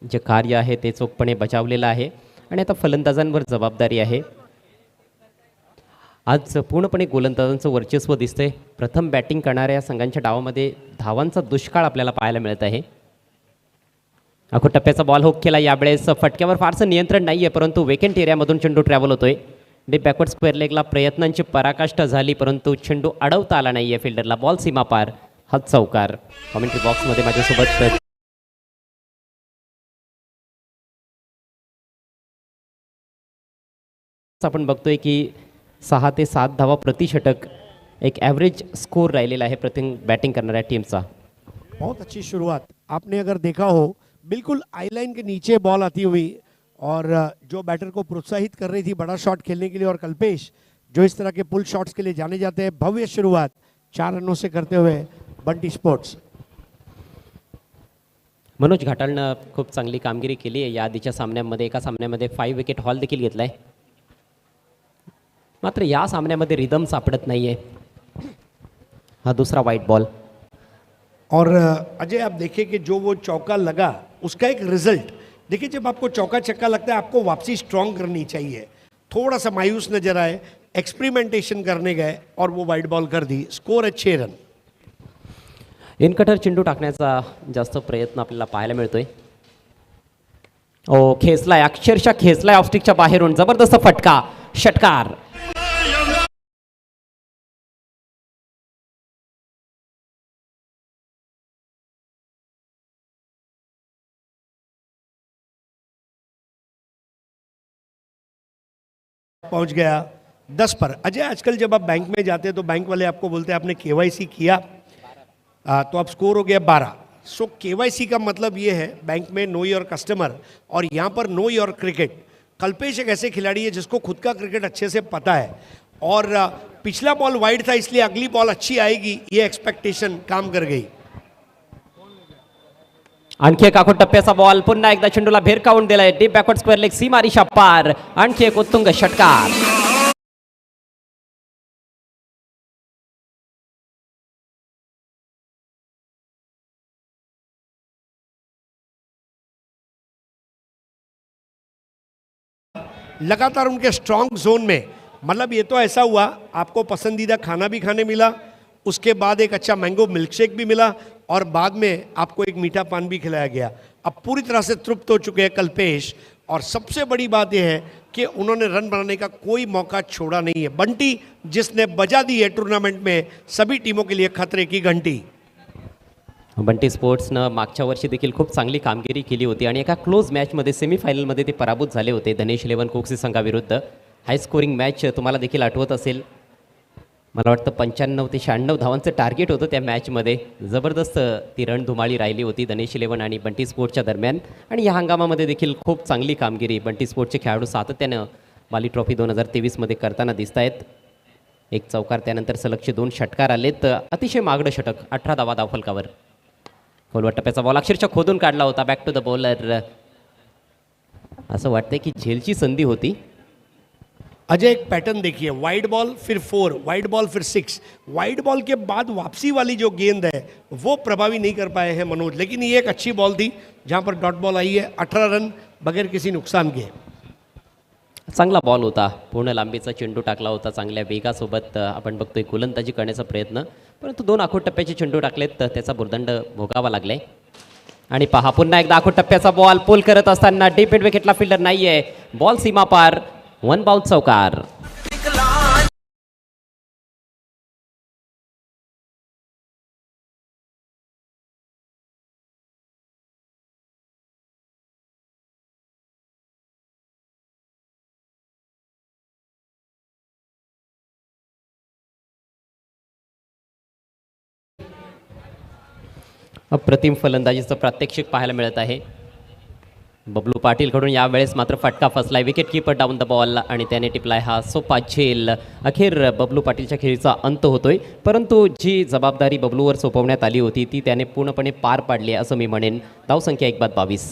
जे कार्य आहे ते चोखपणे बजावलेलं आहे आणि आता फलंदाजांवर जबाबदारी आहे. आज पूर्णपणे गोलंदाजांचं वर्चस्व दिसतंय. प्रथम बॅटिंग करणाऱ्या संघांच्या डावामध्ये धावांचा दुष्काळ आपल्याला पाहायला मिळत आहे. आखो टप्प्याचा बॉल हुक केला. यावेळेस फटक्यावर फारसं नियंत्रण नाही आहे, परंतु वेकेंट एरियामधून चेंडू ट्रॅव्हल होतोय. डीप बॅकवर्ड स्क्वेअर लेगला प्रयत्नांची पराकाष्ठा झाली, परंतु चेंडू अडवता आला नाही आहे फिल्डरला. बॉल सीमा पार. हा चौकार. कॉमेंट्री बॉक्समध्ये माझ्यासोबत आपण बघतोय की 6 ते 7 धावा प्रति षटक एक ॲव्हरेज स्कोर राहिलेला आहे प्रति बॅटिंग करणाऱ्या टीमचा. बहुत अच्छी शुरुआत. आपने अगर देखा हो बिल्कुल आई लाइन के नीचे बॉल आती हुई और जो बैटर को प्रोत्साहित कर रही थी बड़ा शॉट खेलने के लिए, और कल्पेश जो इस तरह के पुल शॉट्स के लिए जाने जाते हैं. भव्य शुरुआत 4 रनों से करते हुए बंटी स्पोर्ट्स. मनोज घाटाळनं खूप चांगली कामगिरी केली आहे या आधीच्या सामन्यांमध्ये. एका सामन्यामध्ये 5 विकेट हॉल देखील घेतलाय. मात्र या सामन्यामध्ये रिदम सापडत नाहीये. हा दुसरा वाईट बॉल. और अजय आप देखिए कि जो वो चौका लगा उसका एक रिजल्ट देखिए. जब आपको चौका छक्का लगता है आपको वापसी स्ट्रांग करनी चाहिए. थोड़ा सा मायूस नजर आए, एक्सपेरिमेंटेशन करने गए और वो वाइड बॉल कर दी. स्कोर है 6 रन. इनकटर चेंडू टाकण्याचा जास्त प्रयत्न आपल्याला पाहायला मिळतोय. ओ खेचलाय, अक्षरशः खेचलाय ऑफस्टिकच्या बाहेरून. जबरदस्त फटका. षटकार. पहुंच गया 10 पर. अजय आजकल जब आप बैंक में जाते हैं तो बैंक वाले आपको बोलते हैं आपने केवाईसी किया, तो आप स्कोर हो गया 12. सो केवाईसी का मतलब ये है बैंक में नो योर कस्टमर, और यहाँ पर नो योर क्रिकेट. कल्पेश एक ऐसे खिलाड़ी है जिसको खुद का क्रिकेट अच्छे से पता है, और पिछला बॉल वाइड था इसलिए अगली बॉल अच्छी आएगी ये एक्सपेक्टेशन काम कर गई. आणखी एक आखो टप्प्याचा बॉल. पुन्हा एकदा चेंडूला भेरकावून दिलाय. डीप बॅकवर्ड स्क्वेअर लेग सीमारीशा पार. आणखी एक उत्तुंग षटकार. लगातार उनके स्ट्रांग जोन में, मतलब ये तो ऐसा हुआ आपको पसंदीदा खाना भी खाने मिला, उसके बाद एक अच्छा मैंगो मिल्कशेक भी मिला, और बाद में आपको एक मीठा पान भी खिलाया गया. अब पूरी तरह से तृप्त हो चुके हैं कल्पेश, और सबसे बड़ी बात यह है कि उन्होंने रन बनाने का कोई मौका छोड़ा नहीं है. बंटी जिसने बजा दी है टूर्नामेंट में सभी टीमों के लिए खतरे की घंटी. बंटी स्पोर्ट्सनं मागच्या वर्षी देखील खूप चांगली कामगिरी केली होती आणि एका क्लोज मॅचमध्ये सेमीफायनलमध्ये ते पराभूत झाले होते धनेश 11 कोक्सी संघाविरुद्ध. हाय स्कोरिंग मॅच तुम्हाला देखील आठवत असेल. मला वाटतं 95 ते 96 धावांचं टार्गेट होतं त्या मॅचमध्ये. जबरदस्त ती रणधुमाळी राहिली होती धनेश 11 आणि बंटी स्पोर्ट्सच्या दरम्यान. आणि या हंगामामध्ये देखील खूप चांगली कामगिरी बंटी स्पोर्ट्सचे खेळाडू सातत्यानं बाली ट्रॉफी 2023मध्ये करताना दिसत आहेत. एक चौकार, त्यानंतर सलगचे 2 षटकार आलेत. अतिशय मागडं षटक. 18 धावा धावफलकावर. खोलवा टप्प्याचा बॉल अक्षरशः खोदून काढला होता. Back to the bowler. असं वाटतंय की झेलची संधी होती. अजय एक पैटर्न देखिए, वाइड बॉल फिर 4, वाइड बॉल फिर 6, वाइड बॉल के बाद वापसी वाली जो गेंद है वो प्रभावी नहीं कर पाए हैं मनोज, लेकिन ये एक अच्छी बॉल थी जहां पर डॉट बॉल आई है. 18 रन बगैर किसी नुकसान के. चांगला बॉल होता. पूर्ण लांबीचा चेंडू टाकला होता. चांगल्या वेगासोबत आपण बघतोय गोलंदाजी करण्याचा प्रयत्न, परंतु 2 आखो टप्प्याचे चेंडू टाकलेत. त्याचा भुर्दंड भोगावा लागलाय. आणि पहा पुन्हा एकदा आखो टप्प्याचा बॉल. पुल करत असताना डीप मिड विकेटला फिल्डर नाहीये. बॉल सीमा पार. 1 बाउन्स चौकार. अप्रतिम फलंदाजीचं प्रात्यक्षिक पाहायला मिळत आहे. बबलू पाटीलकडून यावेळेस मात्र फटका फसलाय. Wicket keeper down the ball आणि त्याने टिपलाय हा सोपा झेल. अखेर बबलू पाटीलच्या खेळीचा अंत होतोय, परंतु जी जबाबदारी बबलूवर सोपवण्यात आली होती ती त्याने पूर्णपणे पार पाडली असं मी म्हणेन. धावसंख्या 1-22.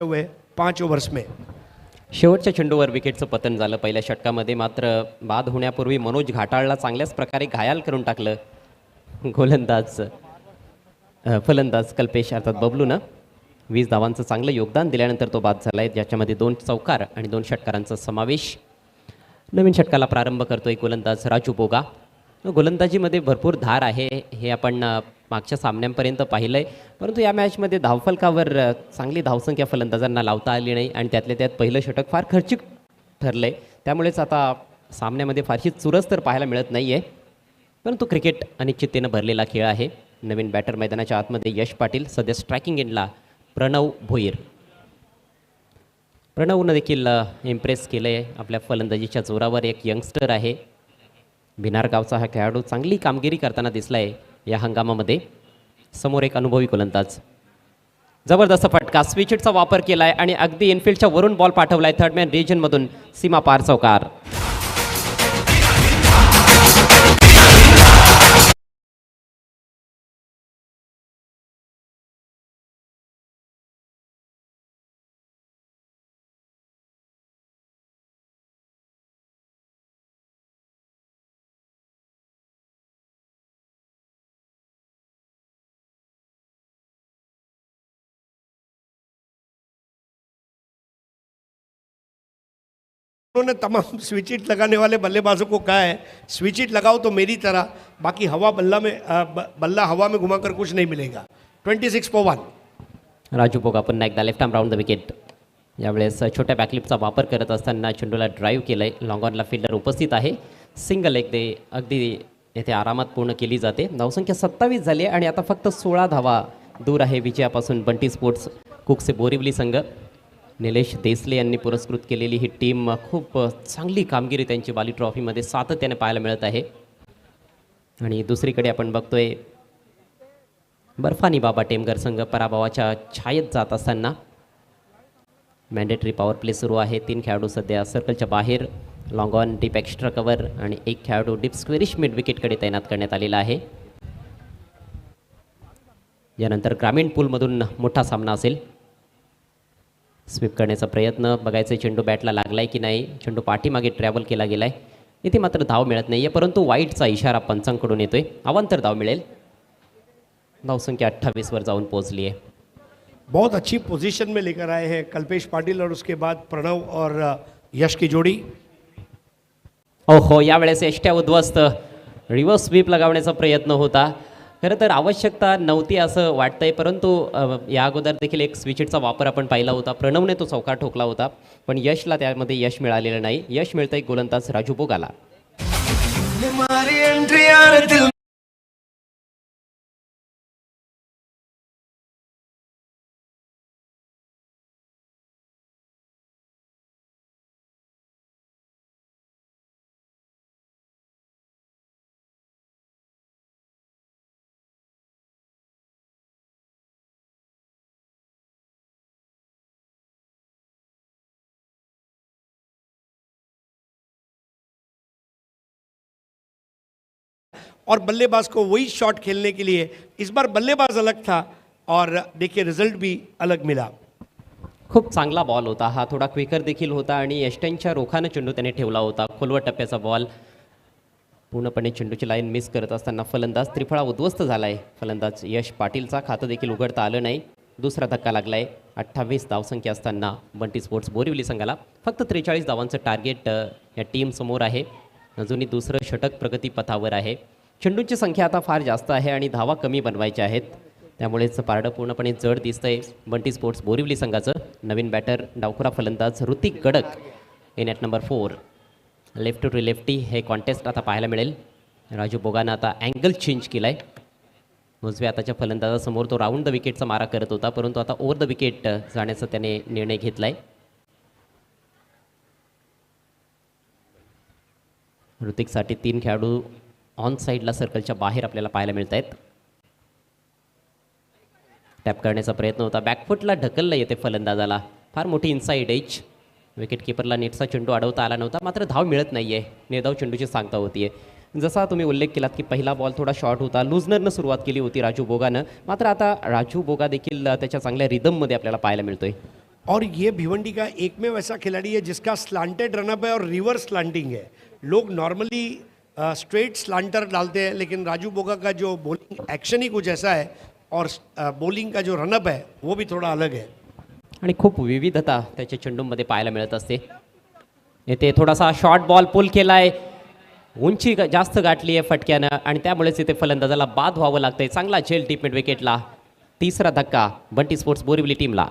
हुए 5 ओव्हर्स में. शेवटच्या चेंडूवर विकेटचं पतन झालं. पहिल्या षटकामध्ये मात्र बाद होण्यापूर्वी मनोज घाटाळला चांगल्याच प्रकारे घायाल करून टाकलं फलंदाज कल्पेश अर्थात बबलूनं. 20 धावांचं चांगलं योगदान दिल्यानंतर तो बाद झाला आहे, ज्याच्यामध्ये 2 चौकार आणि 2 षटकारांचा समावेश. नवीन षटकाला प्रारंभ करतोय गोलंदाज राजू बोगा. गोलंदाजीमध्ये भरपूर धार आहे हे आपण मागच्या सामन्यांपर्यंत पाहिलं आहे, परंतु या मॅचमध्ये धावफलकावर चांगली धावसंख्या फलंदाजांना लावता आली नाही आणि त्यातल्या त्यात पहिलं षटक फार खर्चिक ठरलं आहे. त्यामुळेच आता सामन्यामध्ये फारशी चुरस तर पाहायला मिळत नाही आहे, परंतु क्रिकेट अनिश्चिततेनं भरलेला खेळ आहे. नवीन बॅटर मैदानाच्या आतमध्ये यश पाटील, सध्या स्ट्रायकिंग एंडला प्रणव भोईर. प्रणवनं देखील इम्प्रेस केलं आहे आपल्या फलंदाजीच्या जोरावर. एक यंगस्टर आहे भिनार गावचा हा खेळाडू, चांगली कामगिरी करताना दिसला आहे या हंगामामध्ये. समोर एक अनुभवी गोलंदाज. जबरदस्त फटका, स्विचचा वापर केला आहे आणि अगदी इनफिल्डच्या वरून बॉल पाठवला आहे थर्डमॅन रिजनमधून. सीमा पार चौकार. उन्होंने तमाम स्विच हिट लगाने वाले बल्लेबाजों को कहा है स्विच हिट लगाओ तो मेरी तरह, बाकी बल्ला हवा में घुमाकर कुछ नहीं मिलेगा. 26 for 1. राजू बोगा पुन्हा एकदा left arm round the wicket. यावेळेस छोट्या बॅकलिपचा वापर करत असताना चेंडूला ड्राईव्ह केलं आहे. लॉंग ऑनला फिल्डर उपस्थित आहे. सिंगल एक दे अगदी येथे आरामात पूर्ण केली जाते. धावसंख्या 27 झाली आणि आता फक्त 16 धावा दूर आहे विजयापासून बंटी स्पोर्ट्स कुकसे बोरिवली संघ. निलेश देसले यांनी पुरस्कृत केलेली ही टीम खूप चांगली कामगिरी त्यांची वाली ट्रॉफीमध्ये सातत्याने पाहायला मिळत आहे. आणि दुसरीकडे आपण बघतोय बर्फानी बाबा टेमघर संघ पराभवाच्या छायेत जात असताना. मॅन्डेटरी पॉवर प्ले सुरू आहे. 3 खेळाडू सध्या सर्कलच्या बाहेर, long on, deep extra cover आणि 1 खेळाडू डीप स्क्वेरिश मिड विकेटकडे तैनात करण्यात आलेला आहे. यानंतर ग्रामीण पूलमधून मोठा सामना असेल. स्वीप करण्याचा प्रयत्न, बघायचं चेंडू बॅटला लागलाय की नाही. चेंडू पाठीमागे ट्रॅव्हल केला गेलाय. इथे मात्र धाव मिळत नाही आहे, परंतु वाईटचा इशारा पंचांकडून येतोय. अवांतर धाव मिळेल. धावसंख्या 28 वर जाऊन पोहोचली आहे. बहुत अच्छी पोजीशन में लेकर आए हैं कल्पेश पाटिल और उसके बाद प्रणव और यश की जोड़ी. ओहो, यावेळेस एष्ट्या उद्ध्वस्त. रिव्हर्स स्वीप लगावण्याचा प्रयत्न होता. खरं तर आवश्यकता नव्हती असं वाटतंय, परंतु या अगोदर देखील एक स्विचचा वापर आपण पाहिला होता. प्रणवने तो चौकार ठोकला होता, पण यशला त्यामध्ये यश मिळालेलं नाही. यश मिळतंय गोलंदाज राजू बोगाला. और बल्लेबाज को वही शॉट खेलने के लिए इस बार बल्लेबाज अलग था और देखिए रिजल्ट भी अलग मिला. खूप चांगला बॉल होता हा, थोडा क्विकर देखील होता आणि यष्टनच्या रोखानं चेंडू त्याने ठेवला होता. खोलवर टप्प्याचा बॉल, पूर्णपणे चेंडूची लाईन मिस करत असताना फलंदाज त्रिफळा उद्ध्वस्त झालाय. फलंदाज यश पाटीलचा खातं देखील उघडता आलं नाही. दुसरा धक्का लागलाय. 28 धावसंख्या असताना बंटी स्पोर्ट्स बोरिवली संघाला फक्त 43 धावांचं टार्गेट या टीम समोर आहे. अजूनही दुसरं षटक प्रगतीपथावर आहे. चेंडूंची संख्या आता फार जास्त आहे आणि धावा कमी बनवायच्या आहेत, त्यामुळेच पारडं पूर्णपणे जड दिसतंय बंटी स्पोर्ट्स बोरिवली संघाचं. नवीन बॅटर डावखुरा फलंदाज Hrithik Gadak in at number 4. Left to lefty हे कॉन्टेस्ट आता पाहायला मिळेल. राजू बोगानं आता अँगल चेंज केला आहे. उजव्या हाताच्या फलंदाजासमोर तो राऊंड द विकेटचा मारा करत होता, परंतु आता ओव्हर द विकेट जाण्याचा त्याने निर्णय घेतला आहे. ऋतिकसाठी 3 खेळाडू ऑन साईडला सर्कलच्या बाहेर आपल्याला पाहायला मिळत आहेत. टॅप करण्याचा प्रयत्न होता, बॅकफुटला ढकलला येते फलंदाजाला. फार मोठी इनसाईड एज. विकेट किपरला नेटचा चेंडू अडवता आला नव्हता, मात्र धाव मिळत नाहीये. निर्धाव चेंडूची सांगता होतीये. जसा तुम्ही उल्लेख केलात की पहिला बॉल थोडा शॉर्ट होता, लुजनरनं सुरुवात केली होती राजू बोगानं, मात्र आता राजू बोगा देखील त्याच्या चांगल्या रिदममध्ये आपल्याला पाहायला मिळतोय. और ये भिवंडी का एकमेव ऐसा खिलाड़ी है जिसका स्लांटेड रनअप है और रिवर्स स्लांटिंग है. लोग नॉर्मली स्ट्रेट स्लांटर डालते हैं, लेकिन राजू बोगा का जो बॉलिंग एक्शन ही कुछ ऐसा है और बॉलिंग का जो रनअप है वो भी थोड़ा अलग है. आणि खूप विविधता त्याच्या चेंडूमध्ये पाहायला मिळत असते. येथे थोडासा शॉर्ट बॉल पुल केलाय, उंची जास्त गाठली आहे फटक्यानं आणि त्यामुळेच इथे फलंदाजाला बाद व्हावं लागतंय. चांगला झेल टिपमेट विकेटला. तिसरा धक्का बंटी स्पोर्ट्स बोरिवली टीमला.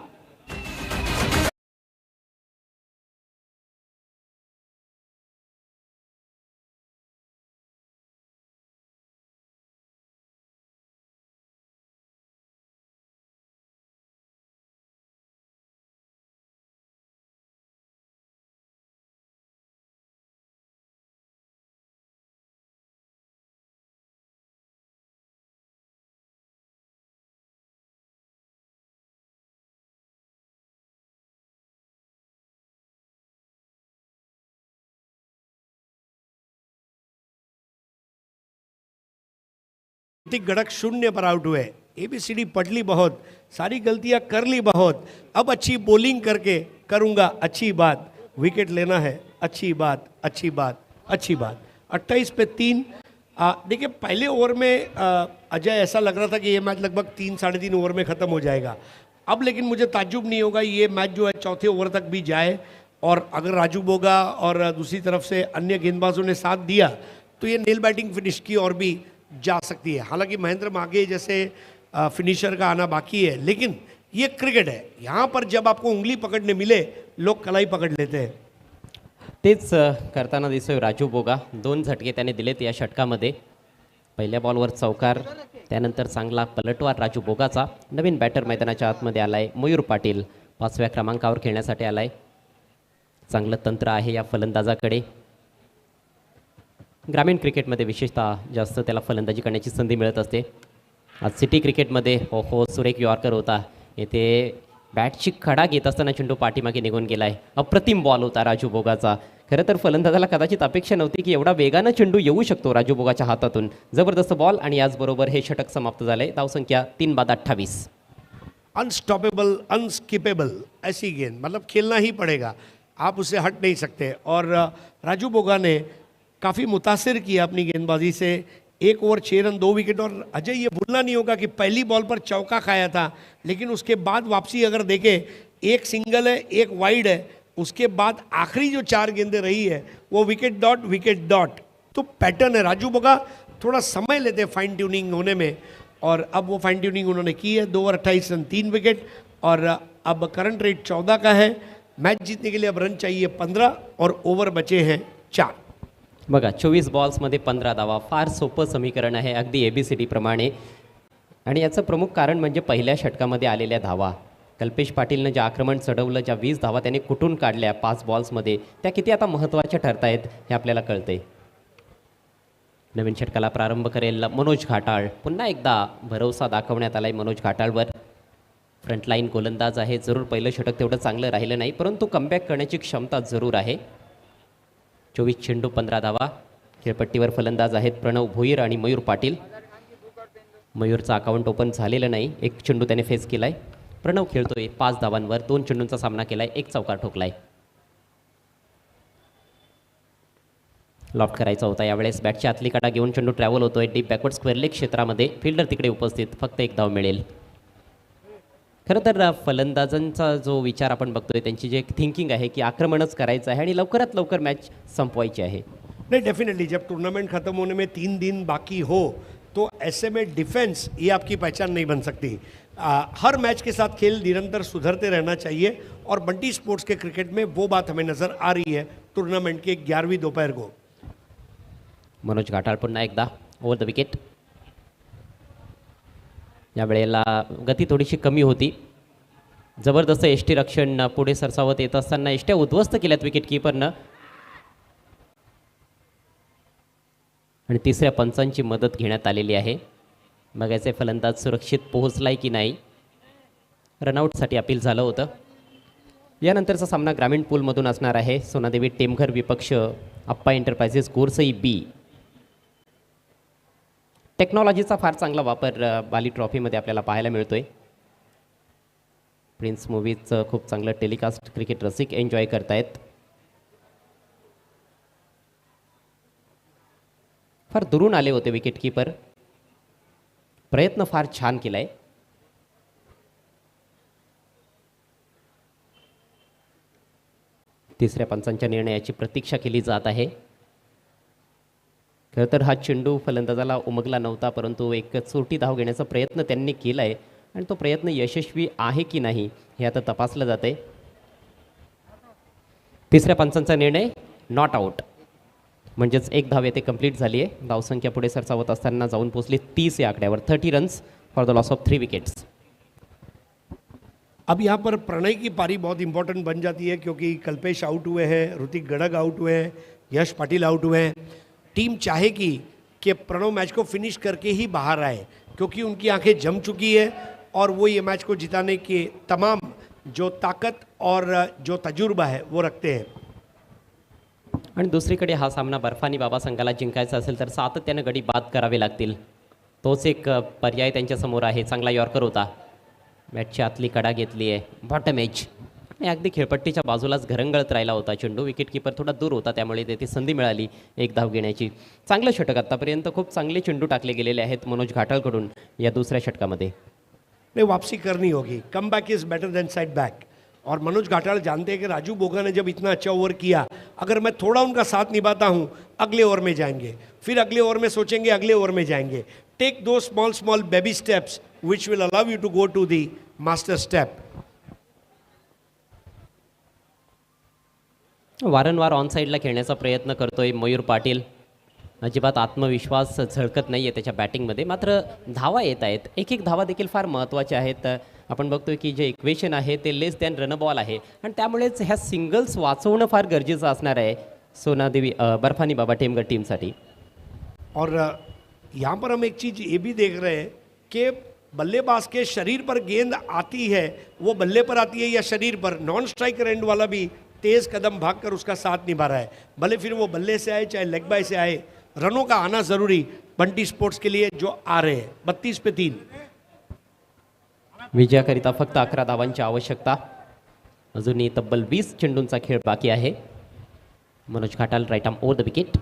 ऋतिक गड़क 0 पर आउट हुए. एबीसीडी पढ़ ली बहुत, सारी गलतियां कर ली बहुत, अब अच्छी बॉलिंग करके करूंगा अच्छी बात, विकेट लेना है अच्छी बात अच्छी बात अच्छी बात. 28 पे 3. देखिए पहले ओवर में अजय ऐसा लग रहा था कि ये मैच लगभग 3-3.5 ओवर में ख़त्म हो जाएगा. अब लेकिन मुझे ताज्जुब नहीं होगा ये मैच जो है चौथे ओवर तक भी जाए, और अगर राजू बोगा और दूसरी तरफ से अन्य गेंदबाजों ने साथ दिया तो ये नेल बैटिंग फिनिश की और भी जा सकती है. हालांकि महेंद्र मागे जैसे फिनिशर का आना बाकी है, लेकिन ये क्रिकेट है. यहाँ पर जब आपको उंगली पकड़ने मिले लोग कलाई पकड़ लेते हैं. तेच करताना दिसतोय राजू बोगा. 2 झटके त्याने दिलेत या षटकामध्ये. पहिल्या बॉलवर चौकार, त्यानंतर चांगला पलटवार राजू बोगाचा. नवीन बॅटर मैदानाच्या आतमध्ये आलाय मयूर पाटील. 5व्या क्रमांकावर खेळण्यासाठी आलाय. चांगलं तंत्र आहे या फलंदाजाकडे. ग्रामीण क्रिकेटमध्ये विशेषतः जास्त त्याला फलंदाजी करण्याची संधी मिळत असते. आज सिटी क्रिकेटमध्ये हो सुरेख यॉर्कर होता. येथे बॅटची खडा घेत असताना चेंडू पाठीमागे निघून गेला आहे. अप्रतिम बॉल होता राजू बोगाचा. खरं तर फलंदाजाला कदाचित अपेक्षा नव्हती की एवढा वेगानं चेंडू येऊ शकतो राजू बोगाच्या हातातून. जबरदस्त बॉल आणि याचबरोबर हे षटक समाप्त झालंय. धावसंख्या 3 बाद 28. अनस्टॉपेबल अनस्किपेबल ऐसी गेंद, मतलब खेलना ही पड़ेगा, आप उससे हट नहीं सकते. और राजू बोगा ने काफ़ी मुतासिर किया अपनी गेंदबाजी से. 1 ओवर 6 रन 2 विकेट. और अजय ये भूलना नहीं होगा कि पहली बॉल पर चौका खाया था, लेकिन उसके बाद वापसी अगर देखें 1 सिंगल है 1 वाइड है, उसके बाद आखिरी जो 4 गेंदें रही है वो विकेट डॉट. तो पैटर्न है. राजू बोगा थोड़ा समय लेते हैं फाइन ट्यूनिंग होने में, और अब वो फाइन ट्यूनिंग उन्होंने की है. 2 ओवर 28 रन 3 विकेट, और अब करंट रेट 14 का है. मैच जीतने के लिए अब रन चाहिए 15 और ओवर बचे हैं 4. बघा 24 बॉल्समध्ये 15 धावा. फार सोपं समीकरण आहे अगदी ABCD प्रमाणे. आणि याचं प्रमुख कारण म्हणजे पहिल्या षटकामध्ये आलेल्या धावा. कल्पेश पाटीलनं जे आक्रमण चढवलं, ज्या 20 धावा त्याने कुठून काढल्या 5 बॉल्समध्ये, त्या किती आता महत्त्वाच्या ठरत आहेत हे आपल्याला कळतंय. नवीन षटकाला प्रारंभ करेल मनोज घाटाळ. पुन्हा एकदा भरवसा दाखवण्यात आलाय मनोज घाटाळवर. फ्रंटलाईन गोलंदाज आहे. जरूर पहिलं षटक तेवढं चांगलं राहिलं नाही, परंतु कमबॅक करण्याची क्षमता जरूर आहे. 24 चेंडू 15 धावा. खेळपट्टीवर फलंदाज आहेत प्रणव भोईर आणि मयूर पाटील. मयूरचं अकाउंट ओपन झालेलं नाही. 1 चेंडू त्याने फेस केलाय. प्रणव खेळतोय 5 धावांवर 2 चेंडूंचा सामना केलाय, 1 चौकार ठोकलाय. लॉफ्ट करायचा होता यावेळेस बॅटच्या आतली कडा घेऊन चेंडू ट्रॅव्हल होतोय डीप बॅकवर्ड स्क्वेअर लेग क्षेत्रामध्ये. फिल्डर तिकडे उपस्थित, फक्त 1 धाव मिळेल. खरं तर फलंदाजांचा जो विचार आपण बघतोय, त्यांची जी थिंकिंग आहे की आक्रमणच करायचं आहे आणि लवकरात लवकर मॅच संपवायची आहे. नहीं, डेफिनेटली जब टूर्नामेंट खत्म होने में 3 दिन बाकी हो तो ऐसे में डिफेंस ये आपकी पहचान नहीं बन सकती. हर मैच के साथ खेल निरंतर सुधरते रहना चाहिए और बंटी स्पोर्ट्स के क्रिकेट में वो बात हमें नज़र आ रही है टूर्नामेंट के 11वीं दोपहर को. मनोज घाटाळ पुन्हा एकदा ओव्हर द विकेट. यावेळेला गती थोडीशी कमी होती. जबरदस्त एष्टी रक्षण पुढे सरसावत येत असताना एष्ट्या उद्ध्वस्त केल्यात विकेट किपरनं आणि तिसऱ्या पंचांची मदत घेण्यात आलेली आहे. बघायचे फलंदाज सुरक्षित पोहोचलाय की नाही. रनआउटसाठी अपील झालं होतं. यानंतरचा सामना ग्रामीण पूलमधून असणार आहे. सोनादेवी टेमघर विपक्ष अप्पा एंटरप्राइजेस गोरसई बी. टेक्नॉलॉजीचा फार चांगला वापर बाली ट्रॉफीमध्ये आपल्याला पाहायला मिळतोय. प्रिन्स मूवीजचं खूप चांगलं टेलिकास्ट क्रिकेट रसिक एन्जॉय करतायत. फार दुरून आले होते विकेट किपर. प्रयत्न फार छान केलाय. तिसऱ्या पंचांच्या निर्णयाची प्रतीक्षा केली जात आहे. खरं तर हा चेंडू फलंदाजाला उमगला नव्हता, परंतु एक चोरटी धाव घेण्याचा प्रयत्न त्यांनी केलाय आणि तो प्रयत्न यशस्वी आहे की नाही हे आता तपासलं जात आहे. तिसऱ्या पंचांचा निर्णय नॉट आउट, म्हणजेच 1 धाव येथे कंप्लीट झाली आहे. धावसंख्या पुढे सरसावत असताना जाऊन पोहोचली 30 या आकड्यावर. 30 runs for the loss of 3 wickets. अब यहाँ पर प्रणय की पारी बहुत इंपॉर्टेंट बन जाती है क्योंकि कल्पेश आउट हुए हैं, ऋतिक गड़ग आउट हुए हैं, यश पाटिल आउट हुए हैं. टीम चाहेगी कि प्रणव मैच को फिनिश करके ही बाहर आए क्योंकि उनकी आंखें जम चुकी है और वो ये मैच को जिताने के तमाम जो ताकत और जो तजुर्बा है वो रखते हैं. आणि दुसरीकडे हा सामना बर्फानी बाबा संघाला जिंकायचा असेल तर सातत्यानं गडी बाद करावे लागतील. तोच एक पर्याय त्यांच्यासमोर आहे. चांगला यॉर्कर होता. बॅटची आतली कडा घेतली आहे. बॉटम एज आणि अगदी खेळपट्टीच्या बाजूलाच घरंगळत राहिला होता चेंडू. विकेट किपर थोडा दूर होता, त्यामुळे तेथे संधी मिळाली 1 धाव घेण्याची. चांगलं षटक. आत्तापर्यंत खूप चांगले चेंडू टाकले गेलेले आहेत मनोज घाटाळकडून या दुसऱ्या षटकामध्ये. नहीं, वापसी करनी होगी. Come back is better than side back. और मनोज घाटाल जानते हैं कि राजू बोगा ने जब इतना अच्छा ओवर किया, अगर मैं थोड़ा उनका साथ निभाता हूँ अगले ओवर में जाएंगे, फिर अगले ओवर में सोचेंगे अगले ओवर में जाएंगे. Take two small baby steps which will allow you to go to the master step. वारंवार ऑन साईडला खेळण्याचा प्रयत्न करतोय मयूर पाटील. अजिबात आत्मविश्वास झळकत नाही आहे त्याच्या बॅटिंगमध्ये. मात्र धावा येत आहेत. 1-1 धावा देखील फार महत्त्वाच्या आहेत. आपण बघतोय की जे इक्वेशन आहे ते लेस दॅन रन बॉल आहे आणि त्यामुळेच ह्या सिंगल्स वाचवणं फार गरजेचं असणार आहे सोनादेवी बर्फानी बाबा टेमघर टीमसाठी. और यहाँ पर हम एक चीज़ ये भी देख रहे हैं कि बल्लेबाज के शरीर पर गेंद आती है, वो बल्ले पर आती है या शरीर पर. नॉन स्ट्राइकर एंड वाला भी तेज़ कदम भागकर उसका साथ निभा रहा है. भले फिर वो बल्ले से आए चाहे लेग बाय से आए, रनों का आना ज़रूरी बंटी स्पोर्ट्स के लिए जो आ रहे हैं. 32 पे 3. विजयाकरिता फक्त 11 धावांची आवश्यकता. अजूनही तब्बल 20 चेंडूंचा खेळ बाकी आहे. Manoj Ghatal right arm over the wicket.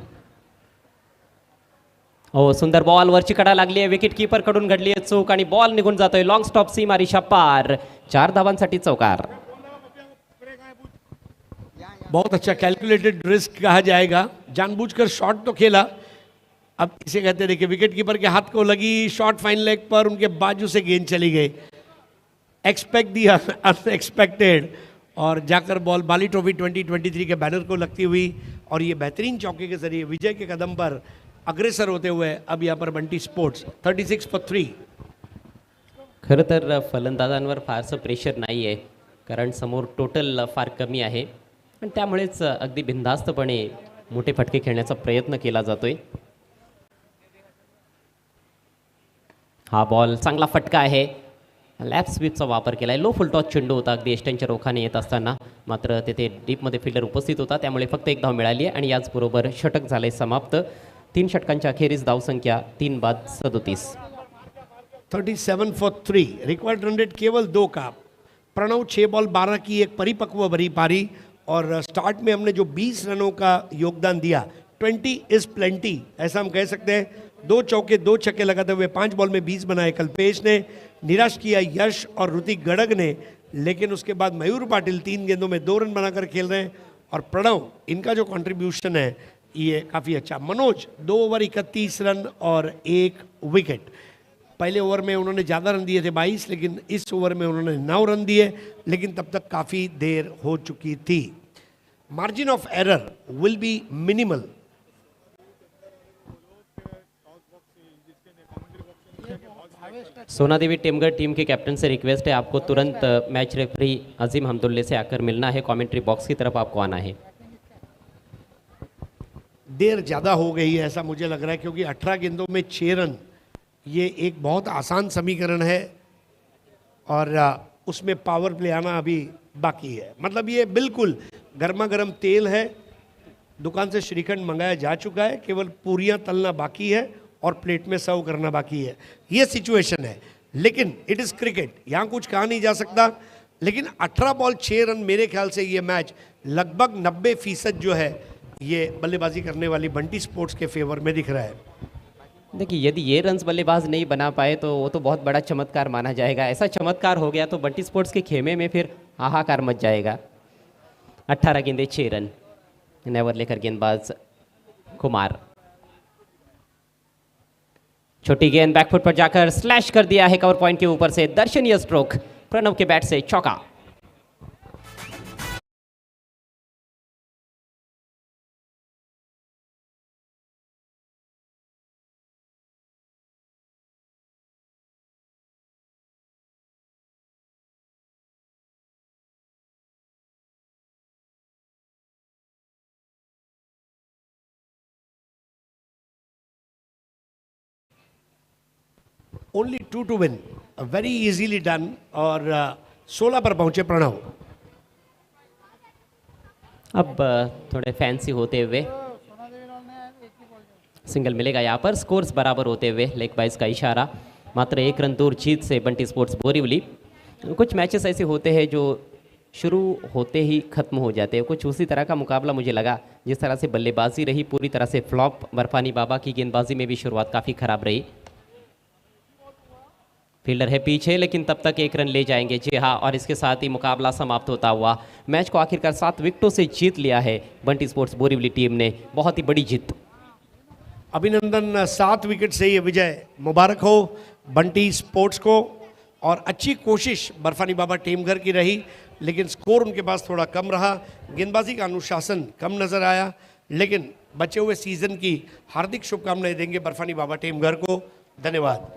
हो, सुंदर बॉल. वरची कडा लागली आहे. विकेट कीपर कडून घडली आहे चूक आणि बॉल निघून जातोय. लॉंग स्टॉप सीमा रिषा पार. 4 धावांसाठी चौकार. बहुत अच्छा कैलकुलेटेड रिस्क कहा जाएगा. जानबूझकर शॉट तो खेला. अब इसे कहते देखिए विकेट कीपर के हाथ को लगी, शॉट फाइन लेग पर, उनके बाजू से गेंद चली गई. एक्सपेक्ट दी अनएक्सपेक्टेड और जाकर बॉल बाली ट्रॉफी 2023 के बैनर को लगती हुई और ये बेहतरीन चौके के जरिए विजय के कदम पर अग्रेसर होते हुए अब यहाँ पर बंटी स्पोर्ट्स 36 for 3. खरं तर फलंदाजांवर फारसं प्रेशर नाही आहे कारण समोर टोटल फार कमी आहे आणि त्यामुळेच अगदी बिनधास्तपणे मोठे फटके खेळण्याचा प्रयत्न केला जातोय. हा बॉल चांगला फटका आहे. लॅप स्वीपचा वापर केला आहे. लो फुलटॉस चेंडू होता अगदी एष्ट्यांच्या रोखाने येत असताना. मात्र तेथे डीपमध्ये फिल्डर उपस्थित होता, त्यामुळे फक्त 1 धाव मिळाली आहे आणि याचबरोबर षटक झाले समाप्त. 3 षटकांच्या अखेरीस धावसंख्या 3 बाद 37. 37 for 3. रिक्वायर्ड रन रेट केवल 2 का. प्रणव 6 बॉल 12 की एक परिपक्व भरी पारी, और स्टार्ट में हमने जो 20 रनों का योगदान दिया, 20 इज प्लेंटी ऐसा हम कह सकते हैं। 2 चौके 2 छक्के लगाते हुए 5 बॉल में 20 बनाए कल्पेश ने, निराश किया यश और ऋतिक गड़ग ने, लेकिन उसके बाद मयूर पाटिल 3 गेंदों में 2 रन बनाकर खेल रहे हैं, और प्रणव इनका जो कंट्रीब्यूशन है ये काफ़ी अच्छा। मनोज 2 ओवर 31 रन और 1 विकेट। पहले ओवर में उन्होंने ज़्यादा रन दिए थे 22, लेकिन इस ओवर में उन्होंने 9 रन दिए, लेकिन तब तक काफ़ी देर हो चुकी थी। Margin of error will be minimal. सोना देवी टेमगढ़ टीम के कैप्टन से रिक्वेस्ट है, आपको तुरंत मैच रेफरी अजीम हमदुल्ले से आकर मिलना है, कमेंट्री बॉक्स की तरफ आपको आना है। देर ज़्यादा हो गई है ऐसा मुझे लग रहा है, क्योंकि 18 गेंदों में 6 रन ये एक बहुत आसान समीकरण है, और उसमें पावर प्ले आना अभी बाकी है। मतलब ये बिल्कुल गर्मा गर्म तेल है, दुकान से श्रीखंड मंगाया जा चुका है, केवल पूरियां तलना बाकी है और प्लेट में सर्व करना बाकी है। ये सिचुएशन है, लेकिन इट इज़ क्रिकेट, यहाँ कुछ कहा नहीं जा सकता। लेकिन 18 बॉल 6 रन, मेरे ख्याल से ये मैच लगभग 90% जो है ये बल्लेबाजी करने वाली बंटी स्पोर्ट्स के फेवर में दिख रहा है। देखिए, यदि ये रन्स बल्लेबाज नहीं बना पाए तो वो तो बहुत बड़ा चमत्कार माना जाएगा। ऐसा चमत्कार हो गया तो बंटी स्पोर्ट्स के खेमे में फिर हाहाकार मच जाएगा। 18 गेंदे 6 रन, नेवर लेकर गेंदबाज कुमार। छोटी गेंद बैकफुट पर जाकर स्लैश कर दिया है कवर पॉइंट के ऊपर से, दर्शनीय स्ट्रोक, प्रणव के बैट से चौका। Only 2 to win, very easily done, और 16 पर पहुंचे प्रणव। अब थोड़े फैंसी होते हुए सिंगल मिलेगा यहाँ पर, स्कोर्स बराबर होते हुए लेग बाइज का इशारा। मात्र 1 रन दूर जीत से बंटी स्पोर्ट्स बोरीवली। कुछ मैचेस ऐसे होते हैं जो शुरू होते ही खत्म हो जाते हैं, कुछ उसी तरह का मुकाबला मुझे लगा। जिस तरह से बल्लेबाजी रही पूरी तरह से फ्लॉप, बर्फानी बाबा की गेंदबाजी में भी शुरुआत काफ़ी खराब रही। फील्डर है पीछे, लेकिन तब तक 1 रन ले जाएंगे। जी हाँ, और इसके साथ ही मुकाबला समाप्त होता हुआ मैच को आखिरकार 7 विकेटों से जीत लिया है बंटी स्पोर्ट्स बोरीवली टीम ने। बहुत ही बड़ी जीत। अभिनंदन, 7 विकेट से ये विजय मुबारक हो बंटी स्पोर्ट्स को, और अच्छी कोशिश बर्फानी बाबा टीमघर की रही, लेकिन स्कोर उनके पास थोड़ा कम रहा। गेंदबाजी का अनुशासन कम नजर आया, लेकिन बचे हुए सीजन की हार्दिक शुभकामनाएं देंगे बर्फानी बाबा टीमघर को। धन्यवाद।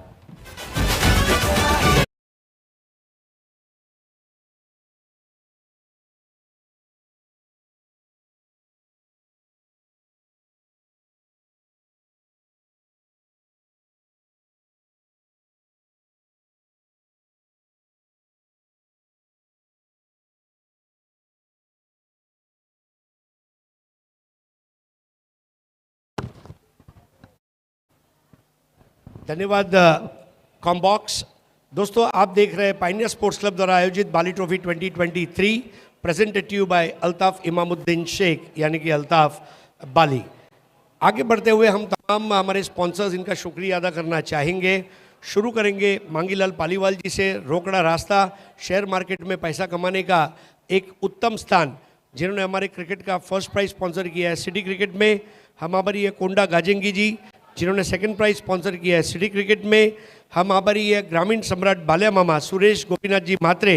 धन्यवाद कॉम्बॉक्स। दोस्तों, आप देख रहे हैं पाइनियर स्पोर्ट्स क्लब द्वारा आयोजित Bali trophy 2023, presented to you by Altaf Imamuddin Shaikh, यानी कि अल्ताफ बाली। आगे बढ़ते हुए हम तमाम हमारे स्पॉन्सर्स, इनका शुक्रिया अदा करना चाहेंगे। शुरू करेंगे मांगीलाल पालीवाल जी से। रोकड़ा रास्ता, शेयर मार्केट में पैसा कमाने का एक उत्तम स्थान, जिन्होंने हमारे क्रिकेट का फर्स्ट प्राइज स्पॉन्सर किया है सिटी क्रिकेट में। हम आभारी है कोंडा गाजेंगी जी, जिन्होंने सेकंड प्राइज स्पॉन्सर किया है सिटी क्रिकेट में। हम आभारी है ग्रामीण सम्राट बाल्या मामा सुरेश गोपीनाथ जी मात्रे,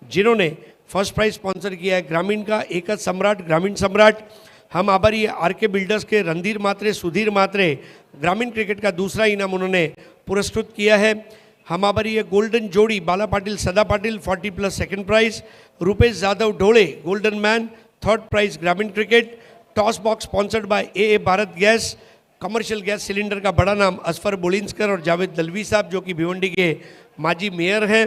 जिन्होंने फर्स्ट प्राइज स्पॉन्सर किया है ग्रामीण का एकज सम्राट, ग्रामीण सम्राट। हम आभारी है आरके बिल्डर्स के रणधीर मात्रे, सुधीर मात्रे, ग्रामीण क्रिकेट का दूसरा इनाम उन्होंने पुरस्कृत किया है। हम आभारी है गोल्डन जोड़ी बाला पाटिल सदा Patil 40+ second prize, Rupesh Jadhav Dhole golden man 3rd prize ग्रामीण cricket. Toss box sponsored by A Bharat gas, commercial gas cylinder का बड़ा नाम असफर बोलिंस्कर और जावेद दलवी साहब, जो कि भिवंडी के माजी मेयर हैं।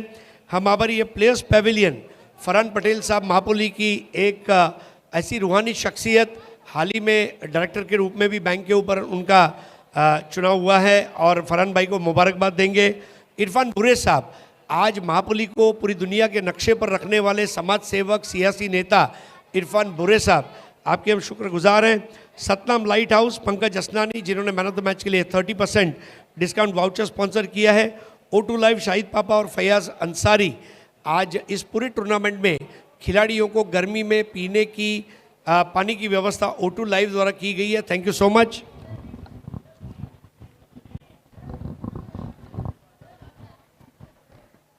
हम आभारी है प्लेयर्स पेविलियन, फरहान पटेल साहब महापोली की एक ऐसी रूहानी शख्सियत, हाल ही में डायरेक्टर के रूप में भी बैंक के ऊपर उनका चुनाव हुआ है, और फरहान भाई को मुबारकबाद देंगे। इरफान बुरे साहब, आज महापुली को पूरी दुनिया के नक्शे पर रखने वाले समाज सेवक सियासी नेता इरफान बुरे साहब, आपके हम शुक्रगुजार हैं। सतनाम लाइट हाउस पंकज असनानी, जिन्होंने मैन ऑफ द मैच के लिए 30% डिस्काउंट वाउचर स्पॉन्सर किया है। O2 लाइव शाहिद पापा और फयाज अंसारी, आज इस पूरे टूर्नामेंट में खिलाड़ियों को गर्मी में पीने की पानी की व्यवस्था O2 लाइव द्वारा की गई है। Thank you so much.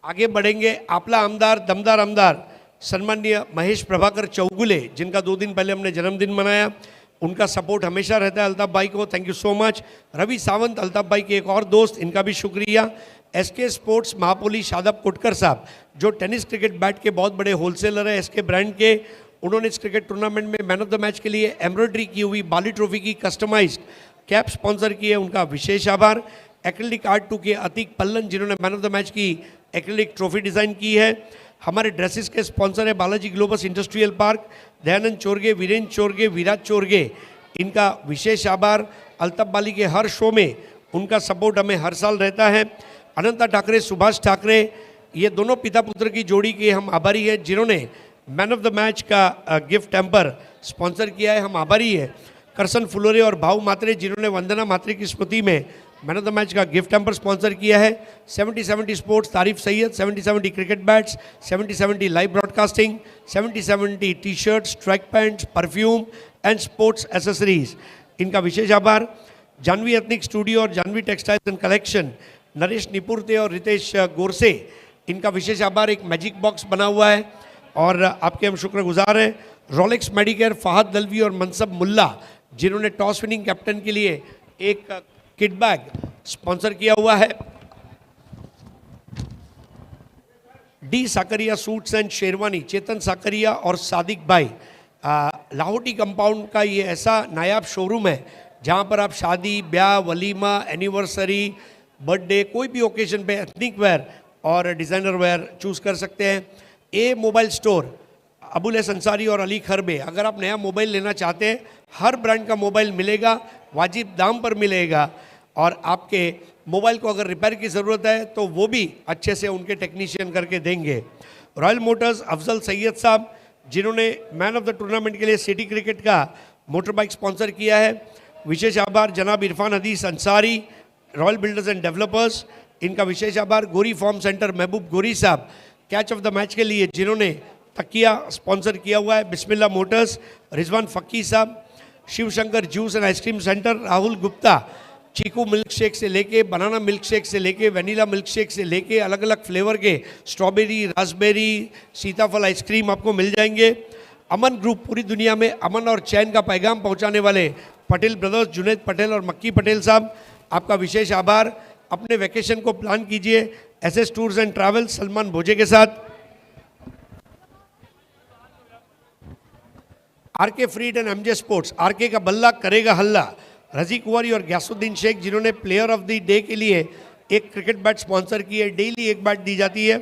आगे बढ़ेंगे, आपला आमदार, दमदार आमदार सम्माननीय महेश प्रभाकर चौगुले, जिनका 2 दिन पहले हमने जन्मदिन मनाया। उनका सपोर्ट हमेशा रहता है अल्ताफ भाई को, thank you so much. Ravi Sawant, Altaf भाई के एक और दोस्त, इनका भी शुक्रिया। SK स्पोर्ट्स महापोली शादाब कोटकर साहब, जो टेनिस क्रिकेट बैट के बहुत बड़े होलसेलर हैं SK ब्रांड के, उन्होंने इस क्रिकेट टूर्नामेंट में मैन ऑफ द मैच के लिए एम्ब्रॉयडरी की हुई बाली ट्रॉफी की कस्टमाइज्ड कैप स्पॉन्सर की है, उनका विशेष आभार। एक्रेलिक आर्ट 2 के अतीक पल्लन, जिन्होंने मैन ऑफ द मैच की एक्रेलिक ट्रॉफी डिज़ाइन की है। हमारे ड्रेसेस के स्पॉन्सर है Balaji globus industrial park, Dayanand Chorge, Virendra Chorge, Viraj Chorge, इनका विशेष आभार। अल्ताफ बाली के हर शो में उनका सपोर्ट हमें हर साल रहता है। अनंता ठाकरे, सुभाष ठाकरे, ये दोनों पिता पुत्र की जोड़ी के हम आभारी हैं, जिन्होंने मैन ऑफ द मैच का गिफ्ट टैम्पर स्पॉन्सर किया है, हम आभारी हैं। करसन फुलोरे और भाऊ मात्रे, जिन्होंने वंदना मात्रे की स्मृति में मैन ऑफ द मैच का गिफ्ट टैम्पर स्पॉन्सर किया है। 70-70 sports Tarif Syed, 70-70 cricket bats, 70-70 live broadcasting, 70-70 T shirts, track pants, perfume and sports accessories, इनका विशेष आभार। जानवी एथनिक स्टूडियो और Janvi textiles and collection, Naresh Nipurte और रितेश गोरसे, इनका विशेष आभार। एक मैजिक बॉक्स बना हुआ है और आपके हम शुक्रगुजार हैं। रोलेक्स मेडिकेयर, फहद दलवी और मनसब मुल्ला, जिन्होंने टॉस विनिंग कैप्टन के लिए एक किट बैग स्पॉन्सर किया हुआ है। D Sakaria suits and sherwani, Chetan Sakaria और सादिक भाई, लाहौटी कंपाउंड का ये ऐसा नायाब शोरूम है जहाँ पर आप शादी, ब्याह, वलीमा, एनिवर्सरी, बर्थडे, कोई भी ओकेजन पे एथनिक वेयर और डिज़ाइनर वेयर चूज़ कर सकते हैं। ए मोबाइल स्टोर, अबुल अंसारी और अली खरबे, अगर आप नया मोबाइल लेना चाहते हैं, हर ब्रांड का मोबाइल मिलेगा, वाजिब दाम पर मिलेगा, और आपके मोबाइल को अगर रिपेयर की ज़रूरत है तो वो भी अच्छे से उनके टेक्नीशियन करके देंगे। रॉयल मोटर्स, अफजल सैयद साहब, जिन्होंने मैन ऑफ द टूर्नामेंट के लिए सिटी क्रिकेट का मोटर बाइक स्पॉन्सर किया है, विशेष आभार। जनाब इरफान हदीस Ansari, royal builders and developers, इनका विशेष आभार। गोरी फॉर्म सेंटर, महबूब गोरी साहब, कैच ऑफ द मैच के लिए जिन्होंने तकिया स्पॉन्सर किया हुआ है। बिस्मिल्लाह मोटर्स, रिजवान फ़क्की साहब, Shiv Shankar juice and ice cream centre, Rahul Gupta, chikoo milk shake से लेके, बनाना मिल्क शेक से लेके, वनीला मिल्क शेक से लेके, अलग अलग फ्लेवर के स्ट्रॉबेरी, रास्बेरी, सीताफल आइसक्रीम आपको मिल जाएंगे। अमन ग्रुप, पूरी दुनिया में अमन और चैन का पैगाम पहुंचाने वाले पटेल ब्रदर्स, जुनैद पटेल और मक्की पटेल साहब, आपका विशेष आभार। अपने वेकेशन को प्लान कीजिए SS tours and travels Salman Bhoje के साथ। RK फ्रीड एंड MJ स्पोर्ट्स, RK का बल्ला करेगा हल्ला, रजी कुंवरी और ग्यासुद्दीन शेख, जिन्होंने प्लेयर ऑफ द डे के लिए एक क्रिकेट बैट स्पॉन्सर की है, डेली एक बैट दी जाती है।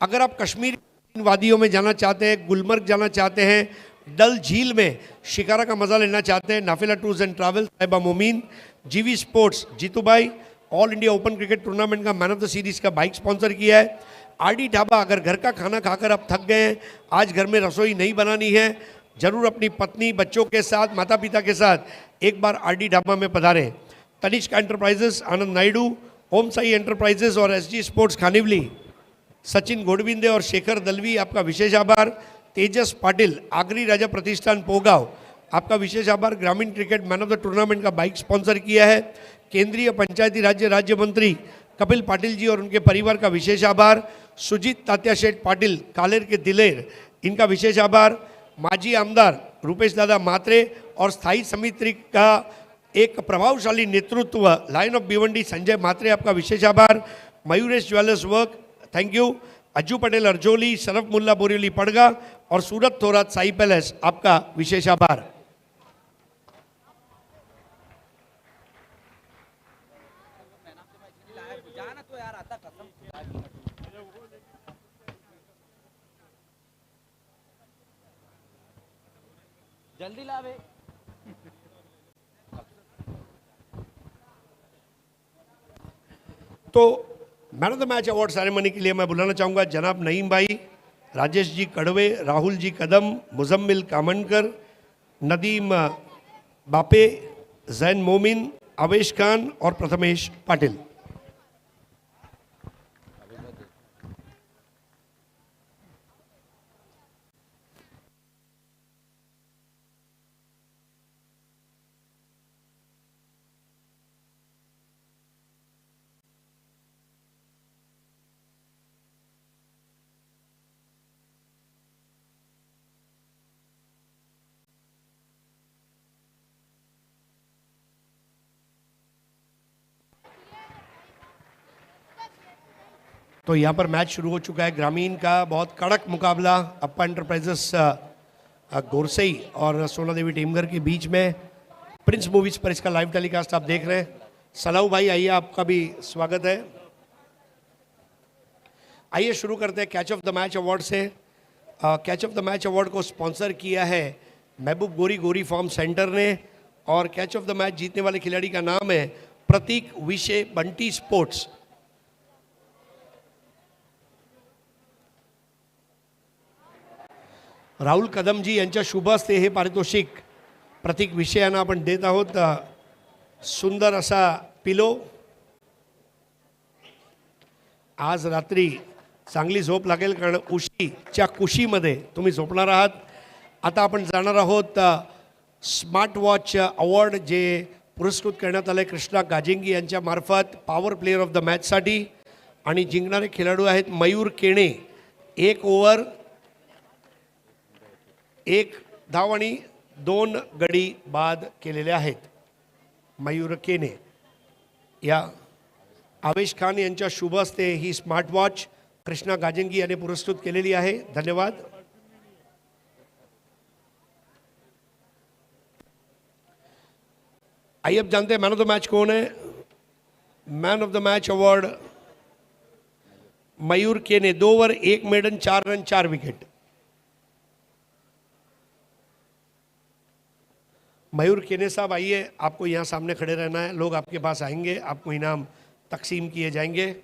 अगर आप कश्मीर वादियों में जाना चाहते हैं, गुलमर्ग जाना चाहते हैं, डल झील में शिकारा का मज़ा लेना चाहते हैं, नाफिला टूर्स एंड ट्रैवल्स, साहिबा मोमीन, GV स्पोर्ट्स, जीतू भाई, all India open cricket tournament का मैन ऑफ द सीरीज़ का बाइक स्पॉन्सर किया है। RD ढाबा, अगर घर का खाना खाकर आप थक गए हैं, आज घर में रसोई नहीं बनानी है, जरूर अपनी पत्नी, बच्चों के साथ, माता पिता के साथ एक बार RD ढाबा में पधारें। तनिष्क एंटरप्राइजेस, आनंद नायडू, ओम साई एंटरप्राइजेस और SG स्पोर्ट्स खानिवली, सचिन गोडविंदे और शेखर दलवी, आपका विशेष आभार। तेजस पाटिल, आगरी राजा प्रतिष्ठान पोगांव, आपका विशेष आभार। ग्रामीण cricket man of the tournament का बाइक स्पॉन्सर किया है। केंद्रीय पंचायती राज्य मंत्री कपिल पाटिल जी और उनके परिवार का विशेष आभार। सुजीत तात्या शेठ पाटिल, कालेर के दिलेर, इनका विशेष आभार। माजी आमदार रूपेश दादा मात्रे और स्थायी समिति का एक प्रभावशाली नेतृत्व, लाइन ऑफ भिवंडी संजय मात्रे, आपका विशेष आभार। Mayuresh jewellers work, thank you. Ajju Patel Arjoli, Sharaf Mulla Borivali Padga और सूरत थोरात साई पैलेस, आपका विशेष आभार। जल्दी लावे। तो man of the match award ceremony के लिए मैं बुलाना चाहूँगा जनाब नईम भाई, राजेश जी कड़वे, राहुल जी कदम, मुजम्मिल कामनकर, नदीम बापे, जैन मोमिन, अवेश खान और प्रथमेश पाटिल। तो यहाँ पर मैच शुरू हो चुका है। ग्रामीण का बहुत कड़क मुकाबला अप्पा एंटरप्राइजेस गोरसई और सोना देवी टीमगर के बीच में प्रिंस मूवीज पर इसका लाइव टेलीकास्ट आप देख रहे हैं। सलाऊ भाई आइए, आपका भी स्वागत है। आइए शुरू करते हैं catch of the match award से। Catch of the match award को स्पॉन्सर किया है महबूब गोरी गोरी फार्म सेंटर ने और कैच ऑफ द मैच जीतने वाले खिलाड़ी का नाम है प्रतीक विशे बंटी स्पोर्ट्स। राहुल कदमजी यांच्या शुभ हस्ते हे पारितोषिक प्रतीक विषय यांना आपण देत आहोत। सुंदर असा पिलो। आज रात्री चांगली झोप लागेल कारण उशीच्या कुशीमध्ये तुम्ही झोपणार आहात। आता आपण जाणार आहोत स्मार्ट वॉच अवॉर्ड जे पुरस्कृत करण्यात आले कृष्णा गाजिंगी यांच्या मार्फत पॉवर प्लेयर ऑफ द मॅचसाठी आणि जिंकणारे खेळाडू आहेत मयूर केणे। 1 ओव्हर 1 धाव आणि 2 गडी बाद केलेले आहेत। मयूर केने या आवेश खान यांच्या शुभ हस्ते ही स्मार्ट वॉच कृष्णा गाजंगी यांनी पुरस्कृत केलेली आहे। धन्यवाद। आइए अब जानते हैं मैन ऑफ द मैच कौन है। Man of the match award Mayur Kene, 2 over 1 maiden 4 run 4 wicket. Mayur Kene साहब आइए, आपको यहाँ सामने खड़े रहना है, लोग आपके पास आएंगे, आपको इनाम तकसीम किए जाएंगे।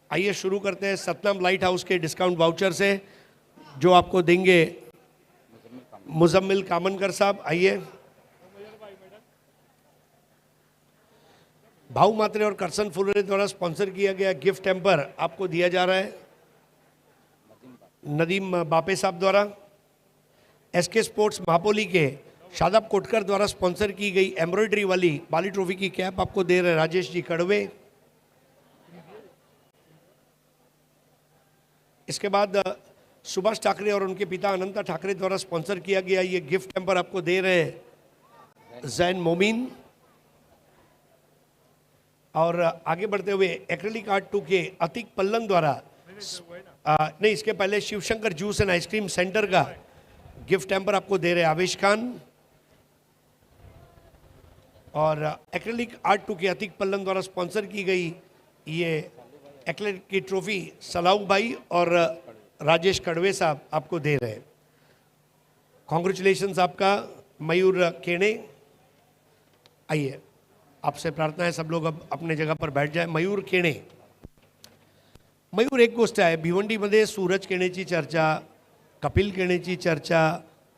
आइए शुरू करते हैं सतनाम लाइट हाउस के डिस्काउंट वाउचर से जो आपको देंगे मुजम्मिल कामनकर साहब। आइए। भाऊ मात्रे और करसन फुलरे द्वारा स्पॉन्सर किया गया गिफ्ट टेम्पर आपको दिया जा रहा है नदीम बापे साहब द्वारा। एसके स्पोर्ट्स महापोली के शादाब कोटकर द्वारा स्पॉन्सर की गई एम्ब्रॉयडरी वाली बाली ट्रॉफी की कैप आपको दे रहे राजेश जी कड़वे। इसके बाद सुभाष ठाकरे और उनके पिता अनंता ठाकरे द्वारा स्पॉन्सर किया गया ये गिफ्ट टेम्पर आपको दे रहे हैं जैन मोमिन। और आगे बढ़ते हुए एक्रेलिक आर्ट 2 के अतिक पल्लन द्वारा नहीं, इसके पहले Shivshankar juice and ice cream centre का गिफ्ट टेम्पर आपको दे रहे हैं आवेश खान। और एक्रेलिक आर्ट 2 के अतिक पल्लन द्वारा स्पॉन्सर की गई ये एक्रेलिक की ट्रॉफी सलाऊ भाई और राजेश कड़वे साहब आपको दे रहे हैं। कॉन्ग्रेचुलेशंस आपका मयूर केणे। आइए, आपसे प्रार्थना है सब लोग अब अपने जगह पर बैठ जाए। मयूर केणे, मयूर एक गोष्ट आहे, भिवंडीमध्ये सूरज केणेची चर्चा, कपिल केणेची चर्चा,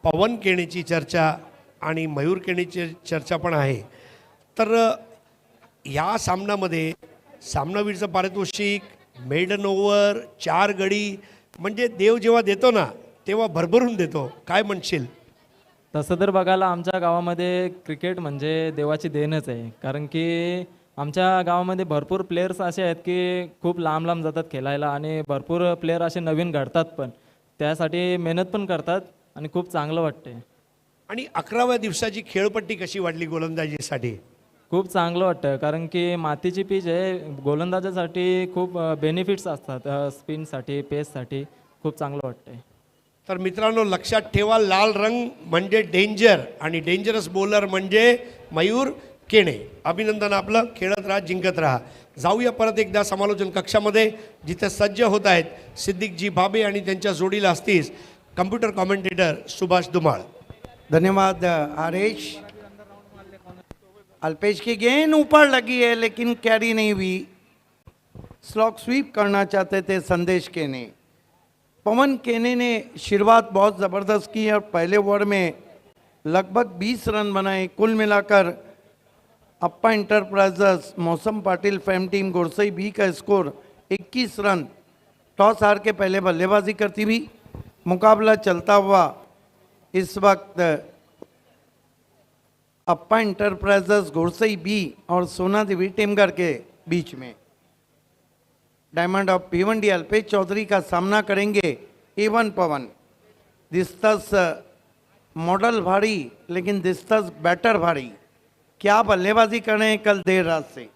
पवन केणेची चर्चा आणि मयूर केणेची चर्चा पण आहे। तर या सामन्यामध्ये सामनावीरचं पारितोषिक, मेडन ओव्हर, 4 गडी, म्हणजे देव जेव्हा देतो ना तेव्हा भरभरून देतो। काय म्हणशील? तसं तर बघायला आमच्या गावामध्ये क्रिकेट म्हणजे देवाची देणच आहे, कारण की आमच्या गावामध्ये भरपूर प्लेयर्स असे आहेत की खूप लांब लांब जातात खेळायला आणि भरपूर प्लेयर असे नवीन घडतात पण त्यासाठी मेहनत पण करतात आणि खूप चांगलं वाटते। आणि 11व्या दिवसाची खेळपट्टी कशी वाटली गोलंदाजीसाठी? खूप चांगलं वाटतं, कारण की मातीची पिच आहे, गोलंदाजासाठी खूप बेनिफिट्स असतात, स्पिनसाठी, पेससाठी खूप चांगलं वाटतंय। तर मित्रांनो लक्षात ठेवा, लाल रंग म्हणजे डेंजर आणि डेंजरस बॉलर म्हणजे मयूर केणे। अभिनंदन आपलं, खेळत राहा, जिंकत राहा। जाऊया परत एकदा समालोचन कक्षामध्ये जिथे सज्ज होत आहेत सिद्दीकजी भाबे आणि त्यांच्या जोडीला असतील कम्प्युटर कॉमेंटेटर सुभाष धुमाळ। धन्यवाद आरेश। अल्पेश की गेंद ऊपर लगी है लेकिन कैरी नहीं हुई। स्लॉग स्वीप करना चाहते थे संदेश केने। पवन केने ने शुरुआत बहुत ज़बरदस्त की और पहले ओवर में लगभग 20 रन बनाए। कुल मिलाकर अप्पा इंटरप्राइजेस मौसम Patil fame team Gursai B का स्कोर 21 रन। टॉस हार के पहले बल्लेबाजी करती हुई मुकाबला चलता हुआ इस वक्त अप्पा इंटरप्राइजेस गुरसई बी और सोना देवी टेमगर के बीच में। डायमंड ऑफ भिवंडी अल्पेश चौधरी का सामना करेंगे A1 पवन। दिस्तस मॉडल भारी लेकिन दिस्तस बैटर भारी। क्या बल्लेबाजी कर रहे हैं कल देर रात से।